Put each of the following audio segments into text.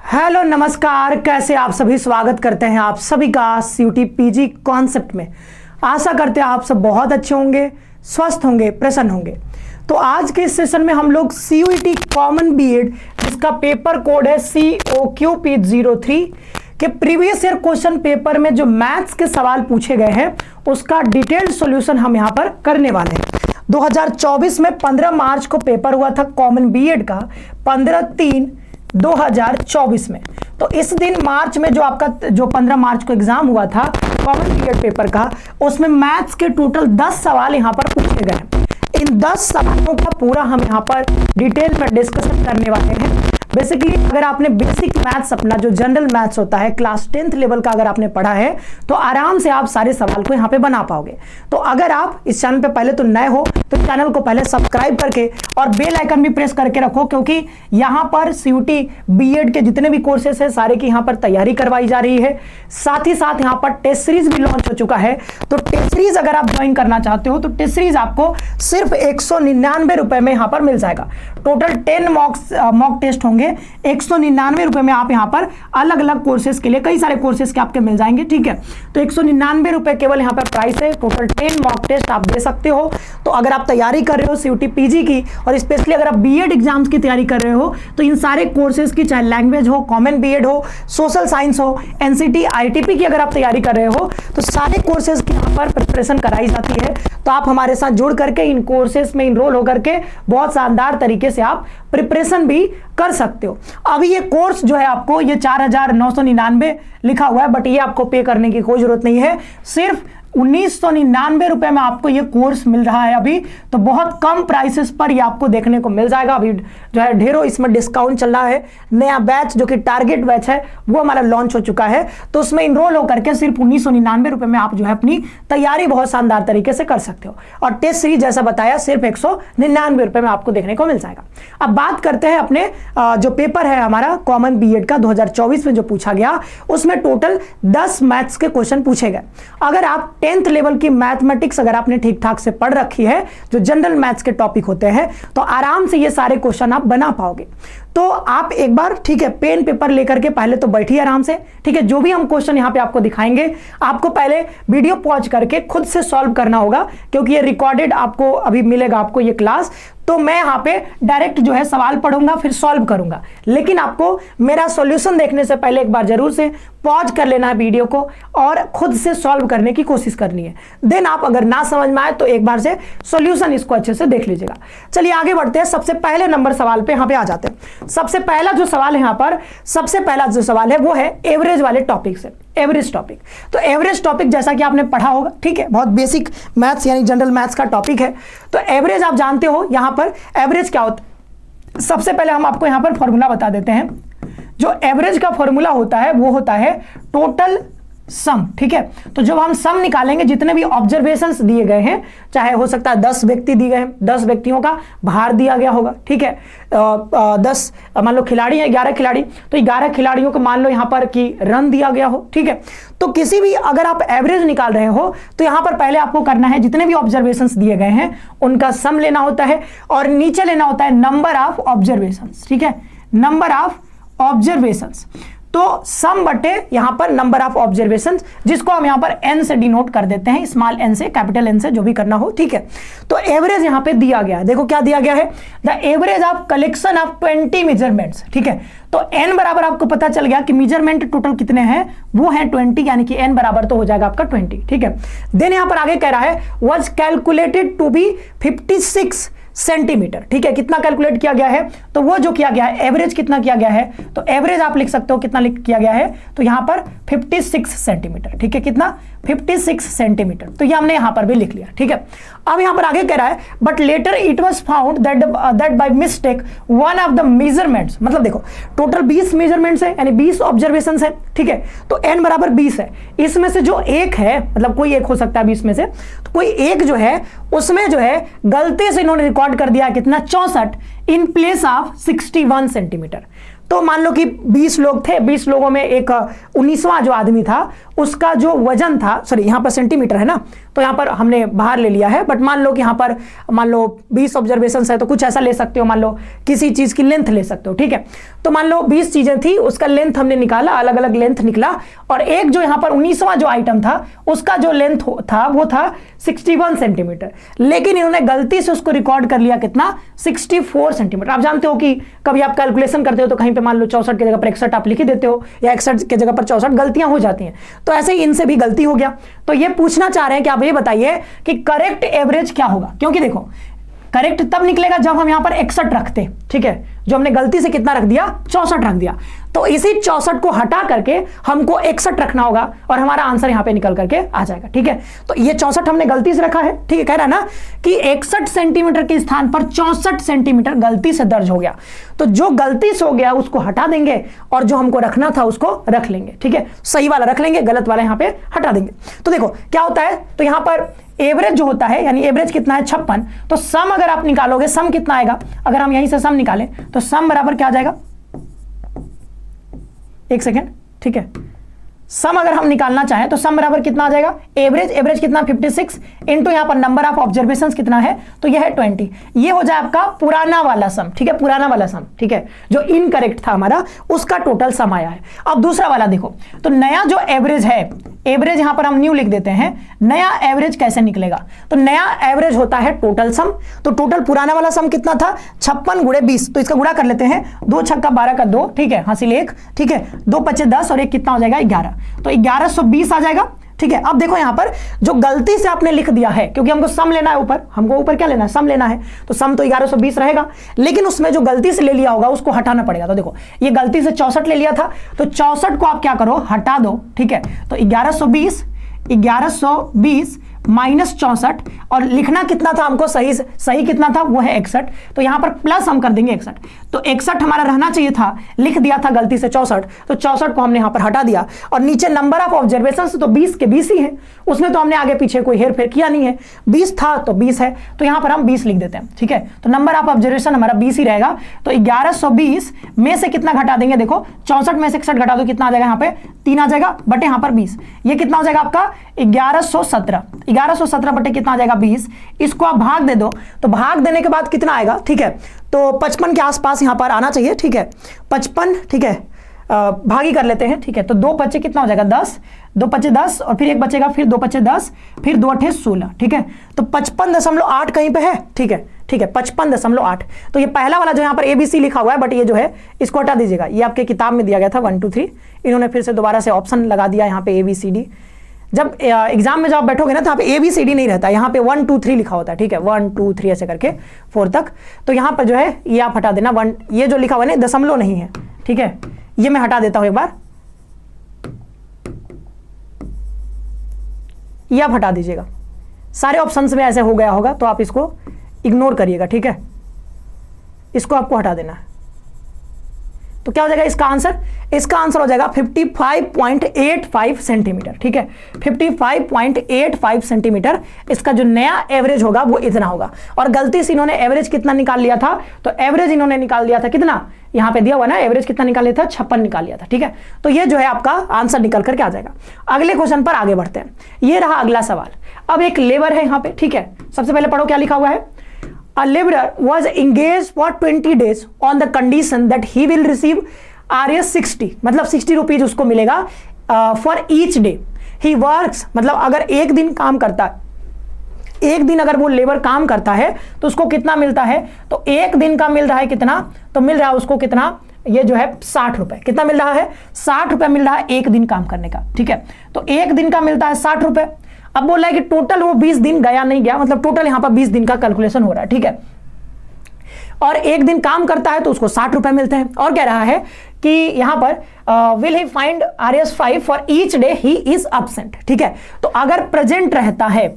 Hello नमस्कार, कैसे आप सभी। स्वागत करते हैं आप सभी का सीयूटी पीजी कॉन्सेप्ट में। आशा करते हैं आप सब बहुत अच्छे होंगे, स्वस्थ होंगे, प्रसन्न होंगे। तो आज के इस सेशन में हम लोग सीयूटी कॉमन बीएड जिसका पेपर कोड है COQP03 के प्रीवियस ईयर क्वेश्चन पेपर में जो मैथ्स के सवाल पूछे गए हैं उसका डिटेल्ड सॉल्यूशन हम यहाँ पर करने वाले हैं। 2024 में 15 मार्च को पेपर हुआ था कॉमन बीएड का, 15/3/2024 में। तो इस दिन मार्च में जो आपका 15 मार्च को एग्जाम हुआ था कॉमन बीएड पेपर का, उसमें मैथ्स के टोटल 10 सवाल यहाँ पर पूछे गए। इन 10 सवालों का पूरा हम यहाँ पर डिटेल में डिस्कशन करने वाले हैं। बेसिकली अगर आपने बेसिक मैथ्स अपना जो जनरल मैथ्स होता है क्लास 10th लेवल का अगर आपने पढ़ा है तो आराम से आप सारे सवाल को यहाँ पे बना पाओगे। तो अगर आप इस चैनल पे पहले तो नए हो तो चैनल को पहले सब्सक्राइब करके और बेल आइकन भी प्रेस करके रखो, क्योंकि यहाँ पर सीयूटी बीएड के जितने भी कोर्सेस है सारे की यहाँ पर तैयारी करवाई जा रही है। साथ ही साथ यहाँ पर टेस्ट सीरीज भी लॉन्च हो चुका है। तो टेस्ट सीरीज अगर आप ज्वाइन करना चाहते हो तो टेस्ट सीरीज आपको सिर्फ 199 रुपए में यहाँ पर मिल जाएगा। टोटल 10 मॉक टेस्ट होंगे। 199 रुपए में आप यहाँ पर अलग अलग कोर्सेज के लिए कई सारे कोर्सेज के आपके मिल जाएंगे। ठीक है, तो 199 रुपए केवल यहाँ पर प्राइस है। टोटल 10 मॉक टेस्ट आप दे सकते हो। तो अगर आप तैयारी कर रहे हो सीयूटी पीजी की और स्पेशली अगर आप बीएड एग्जाम्स की तैयारी कर रहे हो तो इन सारे कोर्सेज की, चाहे लैंग्वेज हो, कॉमन बीएड हो, सोशल साइंस हो, एनसीटी आईटीपी की अगर आप तैयारी कर रहे हो तो सारे कोर्सेज की यहाँ पर प्रिपरेशन कराई जाती है। तो आप हमारे साथ जुड़ करके इन कोर्सेज में इनरोल होकर के बहुत शानदार तरीके से आप प्रिपरेशन भी कर सकते हो। अभी ये कोर्स जो है आपको ये 4,999 लिखा हुआ है, बट ये आपको पे करने की कोई जरूरत नहीं है। सिर्फ 1999 रुपए में आपको ये कोर्स मिल रहा है अभी। तो बहुत कम प्राइसेस पर ये आपको देखने को मिल जाएगा। अभी जो है ढेरों इसमें डिस्काउंट चल रहा है। नया बैच जो कि टारगेट बैच है वो हमारा लॉन्च हो चुका है, तो उसमें इनरोल होकर के सिर्फ 1999 रुपए में आप जो है अपनी तैयारी बहुत शानदार तरीके से कर सकते हो। और टेस्ट सीरीज जैसा बताया सिर्फ 199 रुपए में आपको देखने को मिल जाएगा। अब बात करते हैं अपने जो पेपर है हमारा कॉमन बीएड का 2024 में जो पूछा गया, उसमें टोटल 10 मैथ्स के क्वेश्चन पूछे गए। अगर आप 10th लेवल की मैथमेटिक्स अगर आपने ठीक ठाक से पढ़ रखी है, जो जनरल मैथ्स के टॉपिक होते हैं, तो आराम से ये सारे क्वेश्चन आप बना पाओगे। तो आप एक बार ठीक है पेन पेपर लेकर के पहले तो बैठिए आराम से। ठीक है, जो भी हम क्वेश्चन यहाँ पे आपको दिखाएंगे आपको पहले वीडियो पॉज करके खुद से सॉल्व करना होगा, क्योंकि ये रिकॉर्डेड आपको अभी मिलेगा आपको ये क्लास। तो मैं यहाँ पे डायरेक्ट जो है सवाल पढ़ूंगा फिर सॉल्व करूंगा, लेकिन आपको मेरा सॉल्यूशन देखने से पहले एक बार जरूर से पॉज कर लेना है वीडियो को और खुद से सॉल्व करने की कोशिश करनी है। देन आप अगर ना समझ में आए तो एक बार से सॉल्यूशन इसको अच्छे से देख लीजिएगा। चलिए आगे बढ़ते हैं। सबसे पहले नंबर सवाल पे यहाँ पे आ जाते हैं। सबसे पहला जो सवाल है यहाँ पर, सबसे पहला जो सवाल है वो है एवरेज वाले टॉपिक से। एवरेज टॉपिक, तो एवरेज टॉपिक जैसा कि आपने पढ़ा होगा, ठीक है, बहुत बेसिक मैथ्स यानी जनरल मैथ्स का टॉपिक है। तो एवरेज आप जानते हो यहाँ पर एवरेज क्या होता है। सबसे पहले हम आपको यहाँ पर फॉर्मूला बता देते हैं। जो एवरेज का फॉर्मूला होता है वो होता है टोटल सम। ठीक है, तो जब हम सम निकालेंगे जितने भी ऑब्जर्वेशंस दिए गए हैं, चाहे हो सकता है 10 व्यक्ति दिए गए हैं, 10 व्यक्तियों का भार दिया गया होगा। ठीक है, 10 मान लो खिलाड़ी हैं, 11 खिलाड़ी, तो 11 खिलाड़ियों को मान लो यहाँ पर कि रन दिया गया हो। ठीक है, तो किसी भी अगर आप एवरेज निकाल रहे हो तो यहाँ पर पहले आपको करना है जितने भी ऑब्जर्वेशंस दिए गए हैं उनका सम लेना होता है और नीचे लेना होता है नंबर ऑफ ऑब्जर्वेशंस। ठीक है, नंबर ऑफ ऑब्जर्वेशंस, तो सम बटे यहां पर नंबर ऑफ ऑब्जर्वेशंस, जिसको हम यहां पर n से डिनोट कर देते हैं, स्मॉल n से, कैपिटल N से, जो भी करना हो। ठीक है, तो एवरेज यहां पे दिया गया है। देखो क्या दिया गया है, the average of collection of 20 measurements. ठीक है, तो n बराबर आपको पता चल गया कि मेजरमेंट टोटल कितने हैं, वो है 20, यानी कि n बराबर तो हो जाएगा आपका 20। ठीक है, देन यहां पर आगे कह रहा है was calculated to be 56 centimetre. ठीक है, कितना कैलकुलेट किया गया है, तो वो जो किया गया है एवरेज कितना किया गया है, तो एवरेज आप लिख सकते हो कितना किया गया है, तो यहां पर 56 सेंटीमीटर। ठीक है, कितना, 56 सेंटीमीटर। तो ये हमने यहां पर भी लिख लिया। ठीक है, अब यहां पर आगे कह रहा है but later it was found that by mistake one of the measurements, मतलब देखो टोटल 20 मेजरमेंट्स है यानी 20 ऑब्जर्वेशंस है। ठीक है, तो n बराबर 20 है, इसमें से जो एक है, मतलब कोई एक हो सकता है 20 में से, तो कोई एक जो है उसमें जो है गलती से इन्होंने रिकॉर्ड कर दिया कितना, 64, इन प्लेस ऑफ 61 सेंटीमीटर। तो मान लो कि 20 लोग थे, 20 लोगों में एक 19वां जो आदमी था उसका जो वजन था, सॉरी यहां पर सेंटीमीटर है ना, तो यहां पर हमने बाहर ले लिया है, बट मान लो कि यहां पर मान लो 20 ऑब्जर्वेशन है तो कुछ ऐसा ले सकते हो, मान लो किसी चीज की लेंथ ले सकते हो, ठीक है। तो मान लो 20 चीजें थी, उसका लेंथ हमने निकाला, अलग अलग लेंथ निकला, और एक जो यहां पर 19वां जो आइटम था उसका जो लेंथ था वो था 61 सेंटीमीटर, लेकिन इन्होंने गलती से उसको रिकॉर्ड कर लिया कितना, 64 सेंटीमीटर। आप जानते हो कि कभी आप कैलकुलेशन करते हो तो कहीं पे मान लो 64 की जगह पर 61 आप लिख ही देते हो, या 61 की जगह पर 64, गलतियां हो जाती हैं। तो ऐसे ही इनसे भी गलती हो गया। तो ये पूछना चाह रहे हैं कि आप ये बताइए कि करेक्ट एवरेज क्या होगा, क्योंकि देखो करेक्ट तब निकलेगा जब हम यहां पर 61 रखते हैं, ठीक है। जो हमने गलती से कितना रख दिया, 64 रख दिया, तो इसी 64 को हटा करके हमको 61 रखना होगा और हमारा आंसर यहां पे निकल करके आ जाएगा, ठीक है। तो ये 64 हमने गलती से रखा है, ठीक है, कह रहा है ना कि 61 सेंटीमीटर के स्थान पर 64 सेंटीमीटर गलती से दर्ज हो गया। तो जो गलती से हो गया उसको हटा देंगे और जो हमको रखना था उसको रख लेंगे, ठीक है। सही वाला रख लेंगे, गलत वाला यहां पे हटा देंगे। तो देखो क्या होता है, तो यहां पर एवरेज जो होता है, यानी एवरेज कितना है 56, तो सम अगर आप निकालोगे, सम कितना आएगा, अगर हम यहीं से सम निकालें तो सम बराबर क्या आ जाएगा, एक सेकेंड, ठीक है। सम अगर हम निकालना चाहें तो सम बराबर कितना आ जाएगा, एवरेज, एवरेज कितना 56 इंटू यहां पर नंबर ऑफ ऑब्जर्वेशंस कितना है, तो यह है 20। ये हो जाए आपका पुराना वाला सम, ठीक है, पुराना वाला सम, ठीक है, जो इनकरेक्ट था हमारा उसका टोटल सम आया है। अब दूसरा वाला देखो, तो नया जो एवरेज है, एवरेज यहां पर हम न्यू लिख देते हैं, नया एवरेज कैसे निकलेगा, तो नया एवरेज होता है टोटल सम। तो टोटल पुराना वाला सम कितना था, 56 गुणे 20, तो इसका गुणा कर लेते हैं, 2 छक्का 12 का 2, ठीक है, हासिल 1, ठीक है, 2 पचे 10 और 1 कितना हो जाएगा 11, तो 1120 आ जाएगा, ठीक है। अब देखो यहां पर जो गलती से आपने लिख दिया है, क्योंकि हमको सम लेना है, ऊपर हमको ऊपर क्या लेना है, सम लेना है, तो सम तो 1120 रहेगा, लेकिन उसमें जो गलती से ले लिया होगा उसको हटाना पड़ेगा। तो देखो ये गलती से 64 ले लिया था, तो 64 को आप क्या करो, हटा दो, ठीक है। तो 1120 माइनस 64, और लिखना कितना था हमको, सही कितना था, वो है 61, तो यहां पर प्लस हम कर देंगे 61, तो 61 हमारा रहना चाहिए था, लिख दिया था गलती से 64, तो 64 को हमने यहां पर हटा दिया। और नीचे नंबर ऑफ ऑब्जर्वेशन तो 20 के 20 ही है, उसमें तो हमने आगे पीछे कोई हेर फेर किया नहीं है, 20 था तो 20 है, तो यहां पर हम 20 लिख देते हैं, ठीक है। तो नंबर ऑफ ऑब्जर्वेशन हमारा 20 ही रहेगा। तो 1120 में से कितना घटा देंगे, देखो 64 में से 61 घटा दो, कितना आ जाएगा, यहाँ पे 3 आ जाएगा, बटे यहाँ पर 20, ये कितना हो जाएगा आपका 1117 बटे कितना आ जाएगा 20, इसको आप भाग दे दो, तो भाग देने के बाद कितना आएगा, ठीक है, तो 55 के आसपास यहां पर आना चाहिए, ठीक है, 55, ठीक है, भागी कर लेते हैं, ठीक है। तो 2 बचे कितना हो जाएगा 10, 2 बचे 10 और फिर 1 बचेगा, फिर 2 बचे 10, फिर 2 अठे 16, ठीक है। तो 55.8 कहीं पे है, ठीक है, ठीक है, 55.8। तो ये पहला वाला जो यहाँ पर ABC लिखा हुआ है, बट ये जो है इसको हटा दीजिएगा, ये आपके किताब में दिया गया था 1 2 3, इन्होंने फिर से दोबारा से ऑप्शन लगा दिया यहाँ पे ABCD। जब एग्जाम में जब आप बैठोगे ना तो यहाँ पे ABCD नहीं रहता, यहाँ पे 1 2 3 लिखा होता है, ठीक है, 1 2 3 ऐसे करके 4 तक। तो यहाँ पर जो है ये आप हटा देना, 1, ये जो लिखा हुआ है ना दशमलव नहीं है, ठीक है, ये मैं हटा देता हूं एक बार, ये आप हटा दीजिएगा। सारे ऑप्शंस में ऐसे हो गया होगा तो आप इसको इग्नोर करिएगा, ठीक है, इसको आपको हटा देना है। तो क्या हो जाएगा इसका आंसर हो जाएगा 55.85 सेंटीमीटर, ठीक है, 55.85 सेंटीमीटर इसका जो नया एवरेज होगा वो इतना होगा। और गलती से इन्होंने एवरेज कितना निकाल लिया था, तो एवरेज इन्होंने निकाल दिया था कितना, यहां पे दिया हुआ ना एवरेज कितना निकाल लिया था, 56 निकाल लिया था, ठीक है। तो ये जो है आपका आंसर निकल करके आ जाएगा। अगले क्वेश्चन पर आगे बढ़ते हैं, ये रहा अगला सवाल। अब एक लेबर है यहाँ पे, ठीक है, सबसे पहले पढ़ो क्या लिखा हुआ है। A laborer was engaged for 20 days on the condition that he will receive RS 60, मतलब 60 रुपीज उसको मिलेगा for each day he works, मतलब अगर एक दिन काम करता है, एक दिन अगर वो लेबर काम करता है तो उसको कितना मिलता है, तो एक दिन का मिल रहा है कितना, तो मिल रहा है उसको कितना, ये जो है 60 रुपए, कितना मिल रहा है 60 रुपए मिल रहा है एक दिन काम करने का, ठीक है। तो एक दिन का मिलता है 60 रुपए। अब बोल रहा है कि टोटल वो 20 दिन गया नहीं गया, मतलब टोटल यहां पर 20 दिन का कैलकुलेशन हो रहा है, ठीक है, और एक दिन काम करता है तो उसको 60 रुपए मिलते हैं। और कह रहा है कि यहां पर will he find RS 5 for each day he is absent, ठीक है। तो अगर प्रेजेंट रहता है,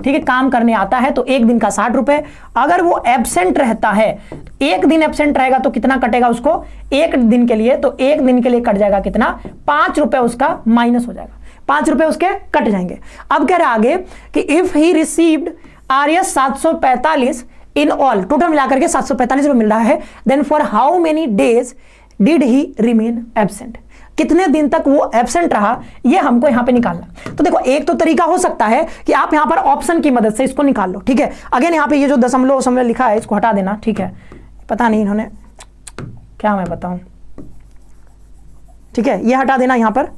ठीक है, काम करने आता है तो एक दिन का 60 रुपए, अगर वो एब्सेंट रहता है, एक दिन एब्सेंट रहेगा तो कितना कटेगा उसको, एक दिन के लिए, तो एक दिन के लिए कट जाएगा कितना, 5 रुपए उसका माइनस हो जाएगा, 5 रुपए उसके कट जाएंगे। अब कह रहा आगे कि if he received RS 745 in all total मिलाकर के 745 रुपए मिल रहा है। Then for how many days did he remain absent, कितने दिन तक वो एब्सेंट रहा, ये हमको यहां पे निकालना। तो देखो एक तो तरीका हो सकता है कि आप यहां पर ऑप्शन की मदद से इसको निकाल लो, ठीक है। अगेन यहां पे ये जो दशमलव लिखा है इसको हटा देना, ठीक है। पता नहीं इन्होंने क्या मैं बताऊं, ठीक है, ये हटा देना यहां पर,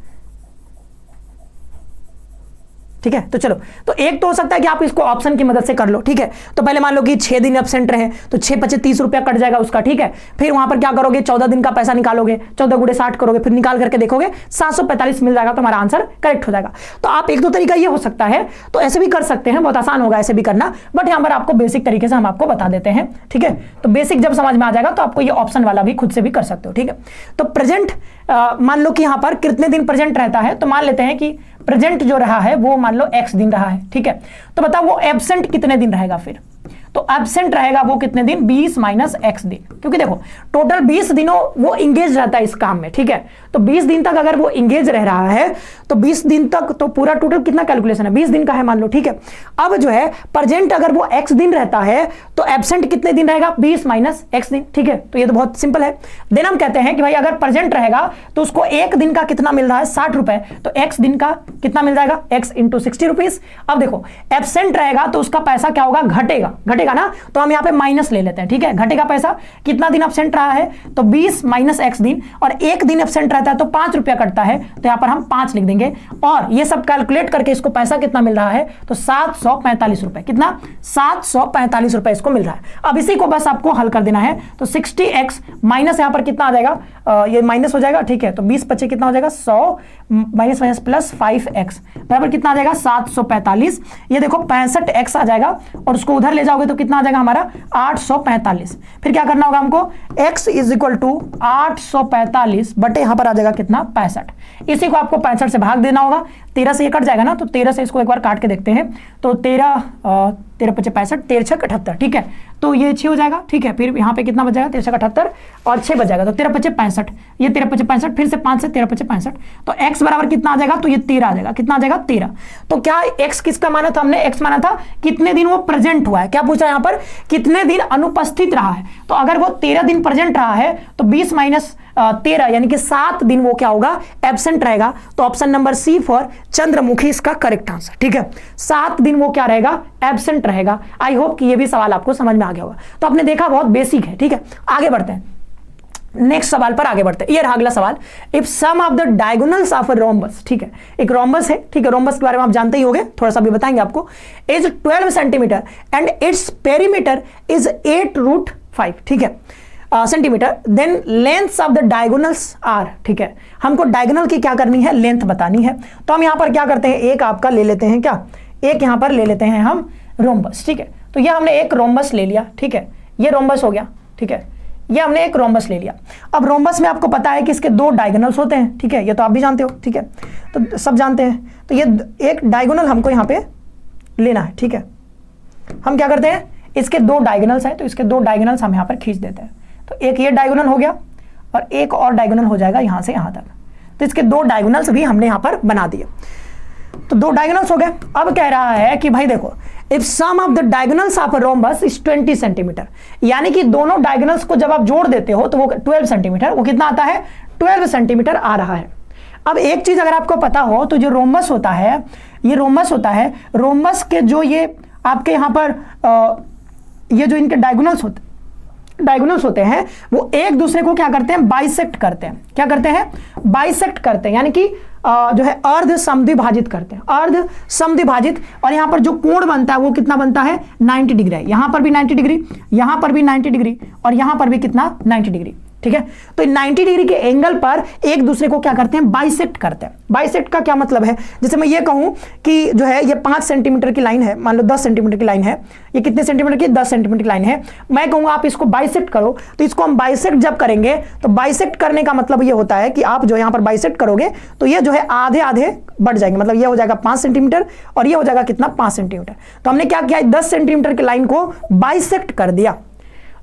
ठीक है। तो चलो, तो एक तो हो सकता है कि आप इसको ऑप्शन की मदद से कर लो, ठीक है। तो पहले मान लो कि 6 दिन एब्सेंट रहे तो 6 × 5 = 30 रुपया कट जाएगा उसका, ठीक है। फिर वहां पर क्या करोगे, 14 दिन का पैसा निकालोगे, 14 × 60 करोगे, फिर निकाल करके देखोगे 745 मिल जाएगा, तो हमारा आंसर करेक्ट हो जाएगा। तो आप एक दो तरीका ये हो सकता है, तो ऐसे भी कर सकते हैं, बहुत आसान होगा ऐसे भी करना, बट यहां पर आपको बेसिक तरीके से हम आपको बता देते हैं, ठीक है। तो बेसिक जब समझ में आ जाएगा तो आपको ये ऑप्शन वाला भी खुद से भी कर सकते हो, ठीक है। तो प्रेजेंट मान लो कि यहां पर कितने दिन प्रेजेंट रहता है, तो मान लेते हैं कि प्रेजेंट जो रहा है वो मान लो x दिन रहा है, ठीक है। तो बताओ वो एब्सेंट कितने दिन रहेगा फिर, तो एब्सेंट रहेगा वो कितने दिन, 20 - x दिन, क्योंकि देखो टोटल 20 दिनों वो इंगेज रहता है इस काम में, ठीक है। तो 20 दिन तक अगर वो इंगेज रह रहा है तो 20 दिन तक तो पूरा टोटल कितना कैलकुलेशन है, 20 दिन का है मान लो, ठीक है। अब जो है प्रेजेंट अगर वो x दिन रहता है तो एब्सेंट कितने दिन रहेगा, 20 - x दिन, ठीक है। तो ये तो बहुत सिंपल है। देन हम कहते हैं कि भाई अगर प्रेजेंट रहेगा तो उसको एक दिन का कितना मिल रहा है, 60 रुपए, तो x दिन का कितना मिल जाएगा, x × 60 रुपीज। अब देखो एब्सेंट रहेगा तो उसका पैसा क्या होगा, घटेगा ना, तो हम यहाँ पे माइनस ले लेते हैं, ठीक है। घटेगा पैसा, कितना दिन एब्सेंट रहा है, तो 20 - x दिन, और एक दिन एब्सेंट रहता है तो 5 रुपया कटता है, तो यहाँ पर हम 5 लिख देंगे, और ये सब कैलकुलेट करके इसको पैसा कितना मिल रहा है, तो 745 रुपए, कितना, 745 रुपए इसको मिल रहा है। अब इसी को बस आपको हल कर देना है, तो 60x माइनस यहाँ पर कितना आ जाएगा, ये माइनस हो जाएगा, ठीक है। तो 20 × 25 कितना हो जाएगा, 100 माइनस प्लस 5x बराबर कितना आ जाएगा, 745। ये देखो 65x आ जाएगा, और उसको उधर ले जाओगे तो कितना आ जाएगा हमारा, 845। फिर क्या करना होगा हमको, x = 845 बटे यहाँ पर आ जाएगा कितना, 65। इसी को आपको 65 से भाग देना होगा, 13 से ये कट जाएगा ना, तो 13 से इसको एक बार काट के देखते हैं, तो 13 × 5 = 65, 13 × 6 = 78, ठीक है। तो ये 6 हो जाएगा, ठीक है। फिर यहाँ पे कितना बच जाएगा, 13 × 6 = 78 और 6 बच जाएगा, तो 13 × 5 = 65, ये 13 × 5 = 65, फिर से 5 से 13 × 5 = 65, तो x बराबर कितना आ जाएगा, तो ये 13 आ जाएगा, कितना आ जाएगा, 13। तो क्या x किसका माना था हमने, x माना था कितने दिन वो प्रेजेंट हुआ है, क्या पूछा यहाँ पर, कितने दिन अनुपस्थित रहा है। तो अगर वो 13 दिन प्रेजेंट रहा है तो 20 - 13 यानी कि 7 दिन वो क्या होगा, एब्सेंट रहेगा। तो option number C for Chandramukhi इसका करेक्ट आंसर, ठीक है। 7 दिन वो क्या रहेगा, एब्सेंट रहेगा। आई होप कि ये भी सवाल आपको समझ में आ गया होगा। तो आपने देखा बहुत बेसिक है, ठीक है। आगे बढ़ते हैं, नेक्स्ट सवाल पर आगे बढ़ते हैं। ये रहा अगला सवाल, if sum of the diagonals of a rhombus, ठीक है, एक रोम्बस है, ठीक है। रोम्बस के बारे में आप जानते ही होंगे, थोड़ा सा भी बताएंगे आपको, is 12 centimetre and its perimeter is 8√5, ठीक है, centimetre. Then length of the diagonals are, ठीक है। हमको डायगोनल की क्या करनी है, लेंथ बतानी है। तो हम यहां पर क्या करते हैं, एक आपका ले लेते हैं, क्या, एक यहां पर ले लेते हैं हम रोम्बस, ठीक है। तो ये हमने एक रोम्बस ले लिया, ठीक है, ये रोम्बस हो गया, ठीक है। ये हमने एक रोम्बस ले लिया। अब रोम्बस में आपको पता है कि इसके 2 डायगोनल्स होते हैं, ठीक है, ये तो आप भी जानते हो, ठीक है, तो सब जानते हैं। तो ये एक डायगोनल हमको यहाँ पे लेना है, ठीक है। हम क्या करते हैं, इसके 2 डायगोनल्स हैं, तो इसके 2 डायगोनल्स हम यहाँ पर खींच देते हैं। तो एक ये डायगोनल हो गया और एक और डायगोनल हो जाएगा यहाँ से यहाँ तक। तो इसके 2 डायगोनल्स भी हमने यहाँ पर बना दिए, तो 2 डायगोनल्स हो गए। अब कह रहा है कि भाई देखो, if sum of the diagonals of a rhombus is 20 centimetre, यानी कि दोनों डायगोनल्स को जब आप जोड़ देते हो तो वो 12 सेंटीमीटर, वो कितना आता है, 12 सेंटीमीटर आ रहा है। अब एक चीज अगर आपको पता हो तो जो रोम्बस होता है, ये रोम्बस होता है, रोम्बस के जो ये आपके यहाँ पर ये जो इनके डायगोनल्स होते हैं वो एक दूसरे को क्या करते हैं, बाइसेक्ट करते हैं। क्या करते हैं, बाइसेक्ट करते हैं, यानी कि जो है अर्ध समद्विभाजित करते हैं, अर्ध समद्विभाजित। और यहाँ पर जो कोण बनता है वो कितना बनता है, 90 डिग्री है। यहाँ पर भी 90 डिग्री, यहाँ पर भी 90 डिग्री, और यहाँ पर भी कितना, 90 डिग्री, ठीक है। तो 90 डिग्री के एंगल पर एक दूसरे को क्या करते हैं, बाइसेक्ट करते हैं। बाइसेक्ट का क्या मतलब है, जैसे मैं ये कहूं कि जो है ये 5 सेंटीमीटर की लाइन है, मान लो 10 सेंटीमीटर की लाइन है, ये कितने सेंटीमीटर की, 10 सेंटीमीटर की लाइन है। मैं कहूंगा आप इसको बाइसेक्ट करो, तो इसको हम बाइसेक्ट जब करेंगे तो बाइसेक्ट करने का मतलब ये होता है कि आप जो यहाँ पर बाइसेक्ट करोगे तो ये जो है आधे आधे बढ़ जाएंगे, मतलब ये हो जाएगा 5 सेंटीमीटर और ये हो जाएगा कितना, 5 सेंटीमीटर। तो हमने क्या किया, 10 सेंटीमीटर की लाइन को बाइसेक्ट कर दिया।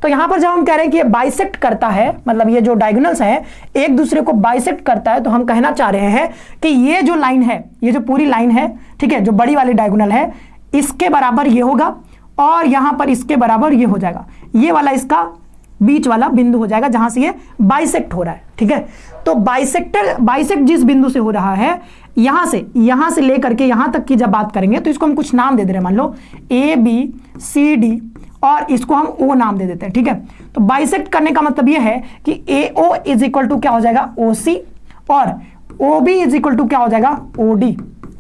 तो यहां पर जब हम कह रहे हैं कि ये बाइसेक्ट करता है, मतलब ये जो डायगोनल्स हैं एक दूसरे को बाइसेक्ट करता है, तो हम कहना चाह रहे हैं कि ये जो लाइन है, ये जो पूरी लाइन है, ठीक है, जो बड़ी वाली डायगोनल है, इसके बराबर ये होगा और यहां पर इसके बराबर ये हो जाएगा, ये वाला इसका बीच वाला बिंदु हो जाएगा जहां से ये बाइसेक्ट हो रहा है। ठीक है, तो बाइसेक्ट जिस बिंदु से हो रहा है, यहां से लेकर के यहां तक की जब बात करेंगे तो इसको हम कुछ नाम दे दे रहे हैं, मान लो ABCD और इसको हम O नाम दे देते हैं। ठीक है, तो बाइसेक्ट करने का मतलब ये है कि AO इज इक्वल टू क्या हो जाएगा OC और OB इज इक्वल टू क्या हो जाएगा OD।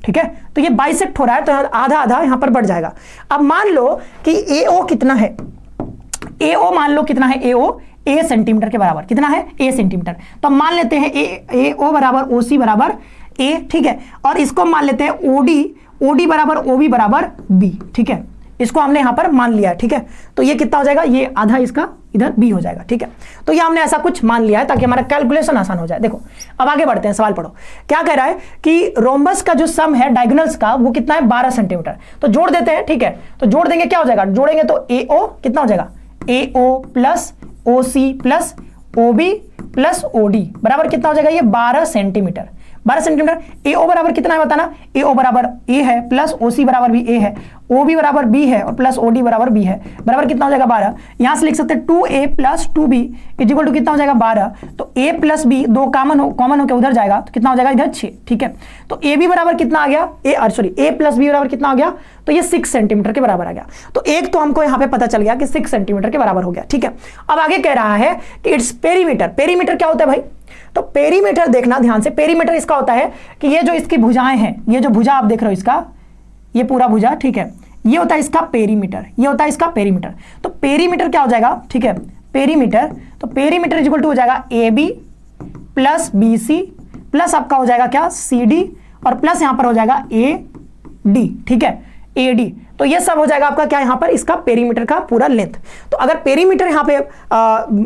ठीक है, तो ये बाइसेक्ट हो रहा है तो आधा आधा यहां पर बढ़ जाएगा। अब मान लो कि AO कितना है, AO मान लो कितना है, AO A सेंटीमीटर के बराबर, कितना है A सेंटीमीटर। तो हम मान लेते हैं AO बराबर OC बराबर A। ठीक है, और इसको मान लेते हैं OD बराबर OB बराबर B। ठीक है, इसको हमने यहां पर मान लिया है। ठीक है, तो ये कितना हो जाएगा, ये आधा इसका इधर B हो जाएगा। ठीक है, तो ये हमने ऐसा कुछ मान लिया है ताकि हमारा कैलकुलेशन आसान हो जाए। देखो अब आगे बढ़ते हैं, सवाल पढ़ो। क्या कह रहा है कि रोम्बस का जो सम है डायगोनल्स का वो कितना है 12 सेंटीमीटर। तो जोड़ देते हैं। ठीक है, तो जोड़ देंगे, क्या हो जाएगा, जोड़ेंगे तो AO कितना हो जाएगा, AO plus OC plus OB plus OD बराबर कितना हो जाएगा, ये 12 सेंटीमीटर। 12 सेंटीमीटर। AO बराबर कितना है बताना, AO बराबर A है प्लस OC बराबर भी A है, OB बराबर B है और प्लस OD बराबर B है, बराबर कितना हो जाएगा 12। यहां से लिख सकते हैं 2A plus 2B is equal to कितना हो जाएगा 12। तो A प्लस B दो कॉमन होकर उधर जाएगा तो कितना हो जाएगा इधर 6। ठीक है, तो AB बराबर कितना आ गया, A प्लस B बराबर कितना आ गया, तो ये 6 सेंटीमीटर के बराबर आ गया। तो एक तो हमको यहां पे पता चल गया कि 6 सेंटीमीटर के बराबर हो गया। ठीक है, अब आगे कह रहा है कि इट्स पेरीमीटर। पेरीमीटर क्या होता है भाई, तो पेरीमीटर देखना ध्यान से, पेरीमीटर इसका होता है कि ये जो इसकी भुजाएं हैं, ये जो भुजा आप देख रहे हो इसका, ये पूरा भुजा, ठीक है, ये होता है इसका पेरीमीटर, ये होता है इसका पेरीमीटर। तो पेरीमीटर क्या हो जाएगा, ठीक है, पेरीमीटर, तो पेरीमीटर इज इक्वल टू हो जाएगा AB प्लस BC प्लस आपका हो जाएगा क्या CD और प्लस यहां पर हो जाएगा AD। ठीक है, AD, तो ये सब हो जाएगा आपका क्या यहां पर इसका पेरीमीटर का पूरा लेंथ। तो अगर पेरीमीटर यहां पे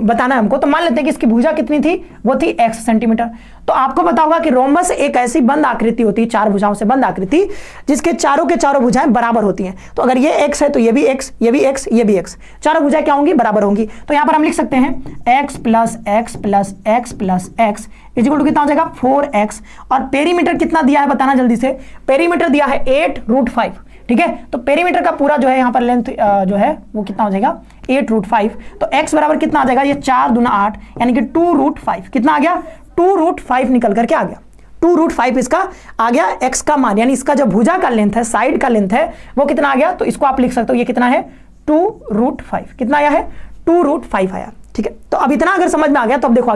बताना है हमको तो मान लेते हैं कि इसकी भुजा कितनी थी, वो थी x सेंटीमीटर। तो आपको पता होगा कि रोम्बस एक ऐसी बंद आकृति होती है, 4 भुजाओं से बंद आकृति, जिसके चारों के चारों भुजाएं बराबर होती हैं। तो अगर ये x है तो ये भी x, ये भी x, ये भी x, चारों भुजाएं क्या होंगी, बराबर होंगी। तो यहां पर हम लिख सकते हैं x plus x plus x plus x is equal to कितना हो जाएगा 4x। और पेरीमीटर कितना दिया है बताना जल्दी से, पेरीमीटर दिया है 8√5। ठीक है, तो पेरीमीटर का पूरा जो है यहाँ पर लेंथ जो है वो कितना हो जाएगा 8√5। तो x बराबर कितना आ जाएगा, ये 4 दूना 8 यानी कि 2√5 कितना आ गया, 2√5 निकल करके आ गया। 2√5 इसका आ गया x का मान, यानी इसका जो भुजा का लेंथ है, साइड का लेंथ है, वो कितना आ गया। तो इसको आप लिख सकते हो, ये कितना है 2√5, कितना आया है 2√5 आया। ठीक है, तो अब इतना अगर समझ में आ गया तो अब देखो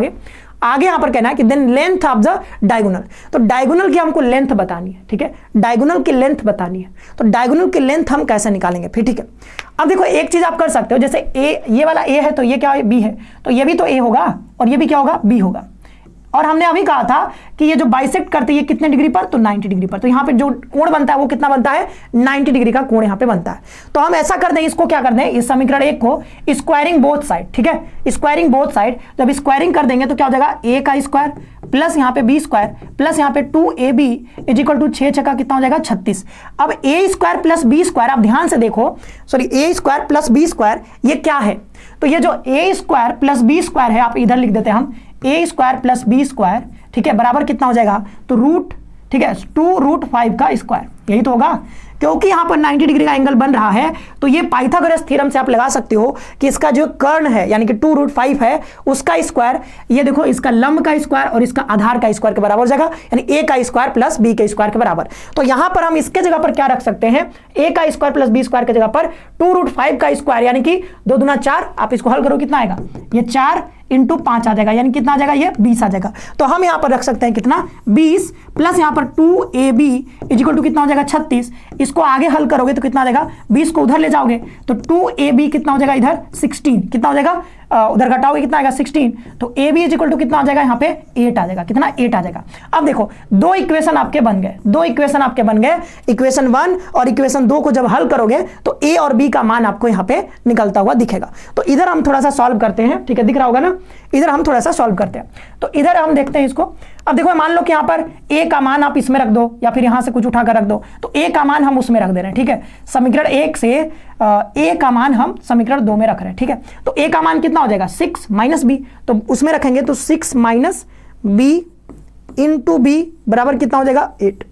आगे यहां पर कहना है कि then length of the diagonal. तो डायगोनल की हमको लेंथ बतानी है। ठीक है, डायगोनल की लेंथ बतानी है। तो डायगोनल की लेंथ हम कैसे निकालेंगे फिर। ठीक है, अब देखो एक चीज आप कर सकते हो, जैसे ये वाला A है तो ये क्या है B है, तो ये भी तो A होगा और ये भी क्या होगा B होगा। और हमने अभी कहा था कि ये जो बाइसेक्ट करते हैं ये कितने डिग्री पर, तो 90 डिग्री पर। तो यहाँ पे जो कोण बनता है वो कितना बनता है, 90 डिग्री का कोण यहाँ पे बनता है। तो हम ऐसा कर दें, इसको क्या कर दें, इस समीकरण 1 को स्क्वायरिंग बोथ साइड। ठीक है, स्क्वायरिंग बोथ साइड, जब स्क्वायरिंग कर देंगे तो क्या हो जाएगा A का स्क्वायर प्लस यहाँ पे B स्क्वायर प्लस यहाँ पे 2AB इज इक्वल टू 6 छक्का कितना हो जाएगा 36। अब A square plus B square, आप ध्यान से देखो, sorry A square plus B square ये क्या है, तो ये जो A square plus B square है, आप इधर लिख देते हैं हम A square plus B square, ठीक है, बराबर कितना हो जाएगा, तो रूट, ठीक है, 2√5 का स्क्वायर, यही तो होगा। क्योंकि यहां पर 90 डिग्री का एंगल बन रहा है तो ये पाइथागोरस थ्योरम से आप लगा सकते हो कि इसका जो कर्ण है यानी कि 2√5 है उसका स्क्वायर, ये देखो इसका लंब का स्क्वायर और इसका आधार का स्क्वायर के बराबर हो जाएगा, यानी A का स्क्वायर प्लस B के स्क्वायर के बराबर। तो यहां पर हम इसके जगह पर क्या रख सकते हैं, A का स्क्वायर प्लस B स्क्वायर की जगह पर 2√5 का स्क्वायर, यानी कि 2 दूना 4, आप इसको हल करो कितना आएगा, ये 4 इंटू 5 आ जाएगा, यानी कितना आ जाएगा, ये 20 आ जाएगा। तो हम यहां पर रख सकते हैं कितना 20 प्लस यहां पर 2AB इज इक्वल टू कितना हो जाएगा 36। इसको आगे हल करोगे तो कितना आ जाएगा, 20 को उधर ले जाओगे तो 2AB कितना हो जाएगा इधर 16, कितना हो जाएगा उधर घटाओगे कितना आएगा 16, तो AB इज इक्वल टू कितना आ जाएगा यहाँ पे 8 आ जाएगा, कितना 8 आ जाएगा। अब देखो दो इक्वेशन आपके बन गए, दो इक्वेशन आपके बन गए, इक्वेशन 1 और इक्वेशन 2 को जब हल करोगे तो A और B का मान आपको यहाँ पे निकलता हुआ दिखेगा। तो इधर हम थोड़ा सा सॉल्व करते हैं, ठीक है, दिख रहा होगा ना, इधर हम थोड़ा सा सॉल्व करते हैं। तो इधर हम देखते हैं इसको। अब देखो मान लो कि यहाँ पर A का मान आप इसमें रख दो या फिर यहाँ से कुछ उठाकर रख दो, तो A का मान हम उसमें रख दे रहे हैं, ठीक है, समीकरण 1 से A का मान हम समीकरण 2 में रख रहे हैं, ठीक है। तो A का मान कितना हो जाएगा 6 माइनस B, तो उसमें रखेंगे तो 6 माइनस B इंटू B बराबर कितना हो जाएगा 8,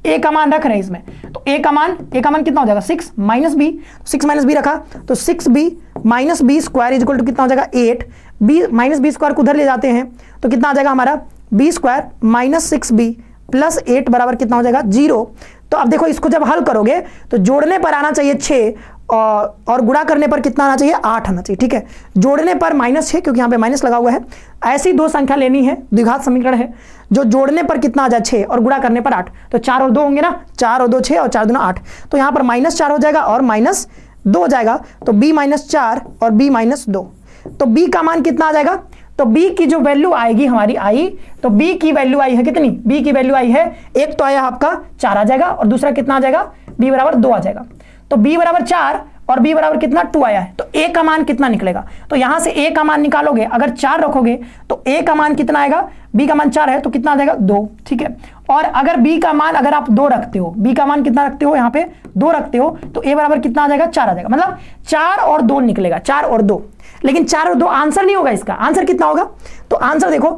ए का मान रख रहे हैं इसमें, तो ए का मान कितना हो जाएगा 6 माइनस बी, 6 माइनस बी रखा तो 6b minus B square is equal to कितना हो जाएगा 8, बी माइनस बी स्क्वायर को उधर ले जाते हैं तो कितना आ जाएगा हमारा B square minus 6b plus 8 बराबर कितना हो जाएगा 0। तो अब देखो इसको जब हल करोगे तो जोड़ने पर आना चाहिए 6 और गुणा करने पर कितना आना चाहिए 8 आना चाहिए, ठीक है। जोड़ने पर -6 क्योंकि यहाँ पे माइनस लगा हुआ है, ऐसी दो संख्या लेनी है, द्विघात समीकरण है जो जोड़ने पर कितना आ जाए 6 और गुणा करने पर 8, तो 4 और 2 होंगे ना, 4 और 2 6 और 4 2 8, तो यहाँ पर -4 हो जाएगा और -2 हो जाएगा, तो b -4 और b -2, तो b का मान कितना आ जाएगा, तो b की जो वैल्यू आएगी हमारी आई, तो b की वैल्यू आई है कितनी, b की वैल्यू आई है, एक तो आया आपका 4 आ जाएगा और दूसरा कितना आ जाएगा b बराबर 2 आ जाएगा, तो b बराबर 4 और b बराबर कितना 2 आया है, तो a का मान कितना निकलेगा, तो यहां से a का मान निकालोगे, अगर 4 रखोगे तो a का मान कितना आएगा, b का मान 4 है तो कितना आ जाएगा 2, ठीक है। और अगर b का मान अगर आप 2 रखते हो, b का मान कितना रखते हो यहाँ पे 2 रखते हो, तो a बराबर कितना आ जाएगा 4 आ जाएगा, मतलब 4 और 2 निकलेगा, 4 और 2, लेकिन 4 और 2 आंसर नहीं होगा इसका, आंसर कितना होगा, तो आंसर देखो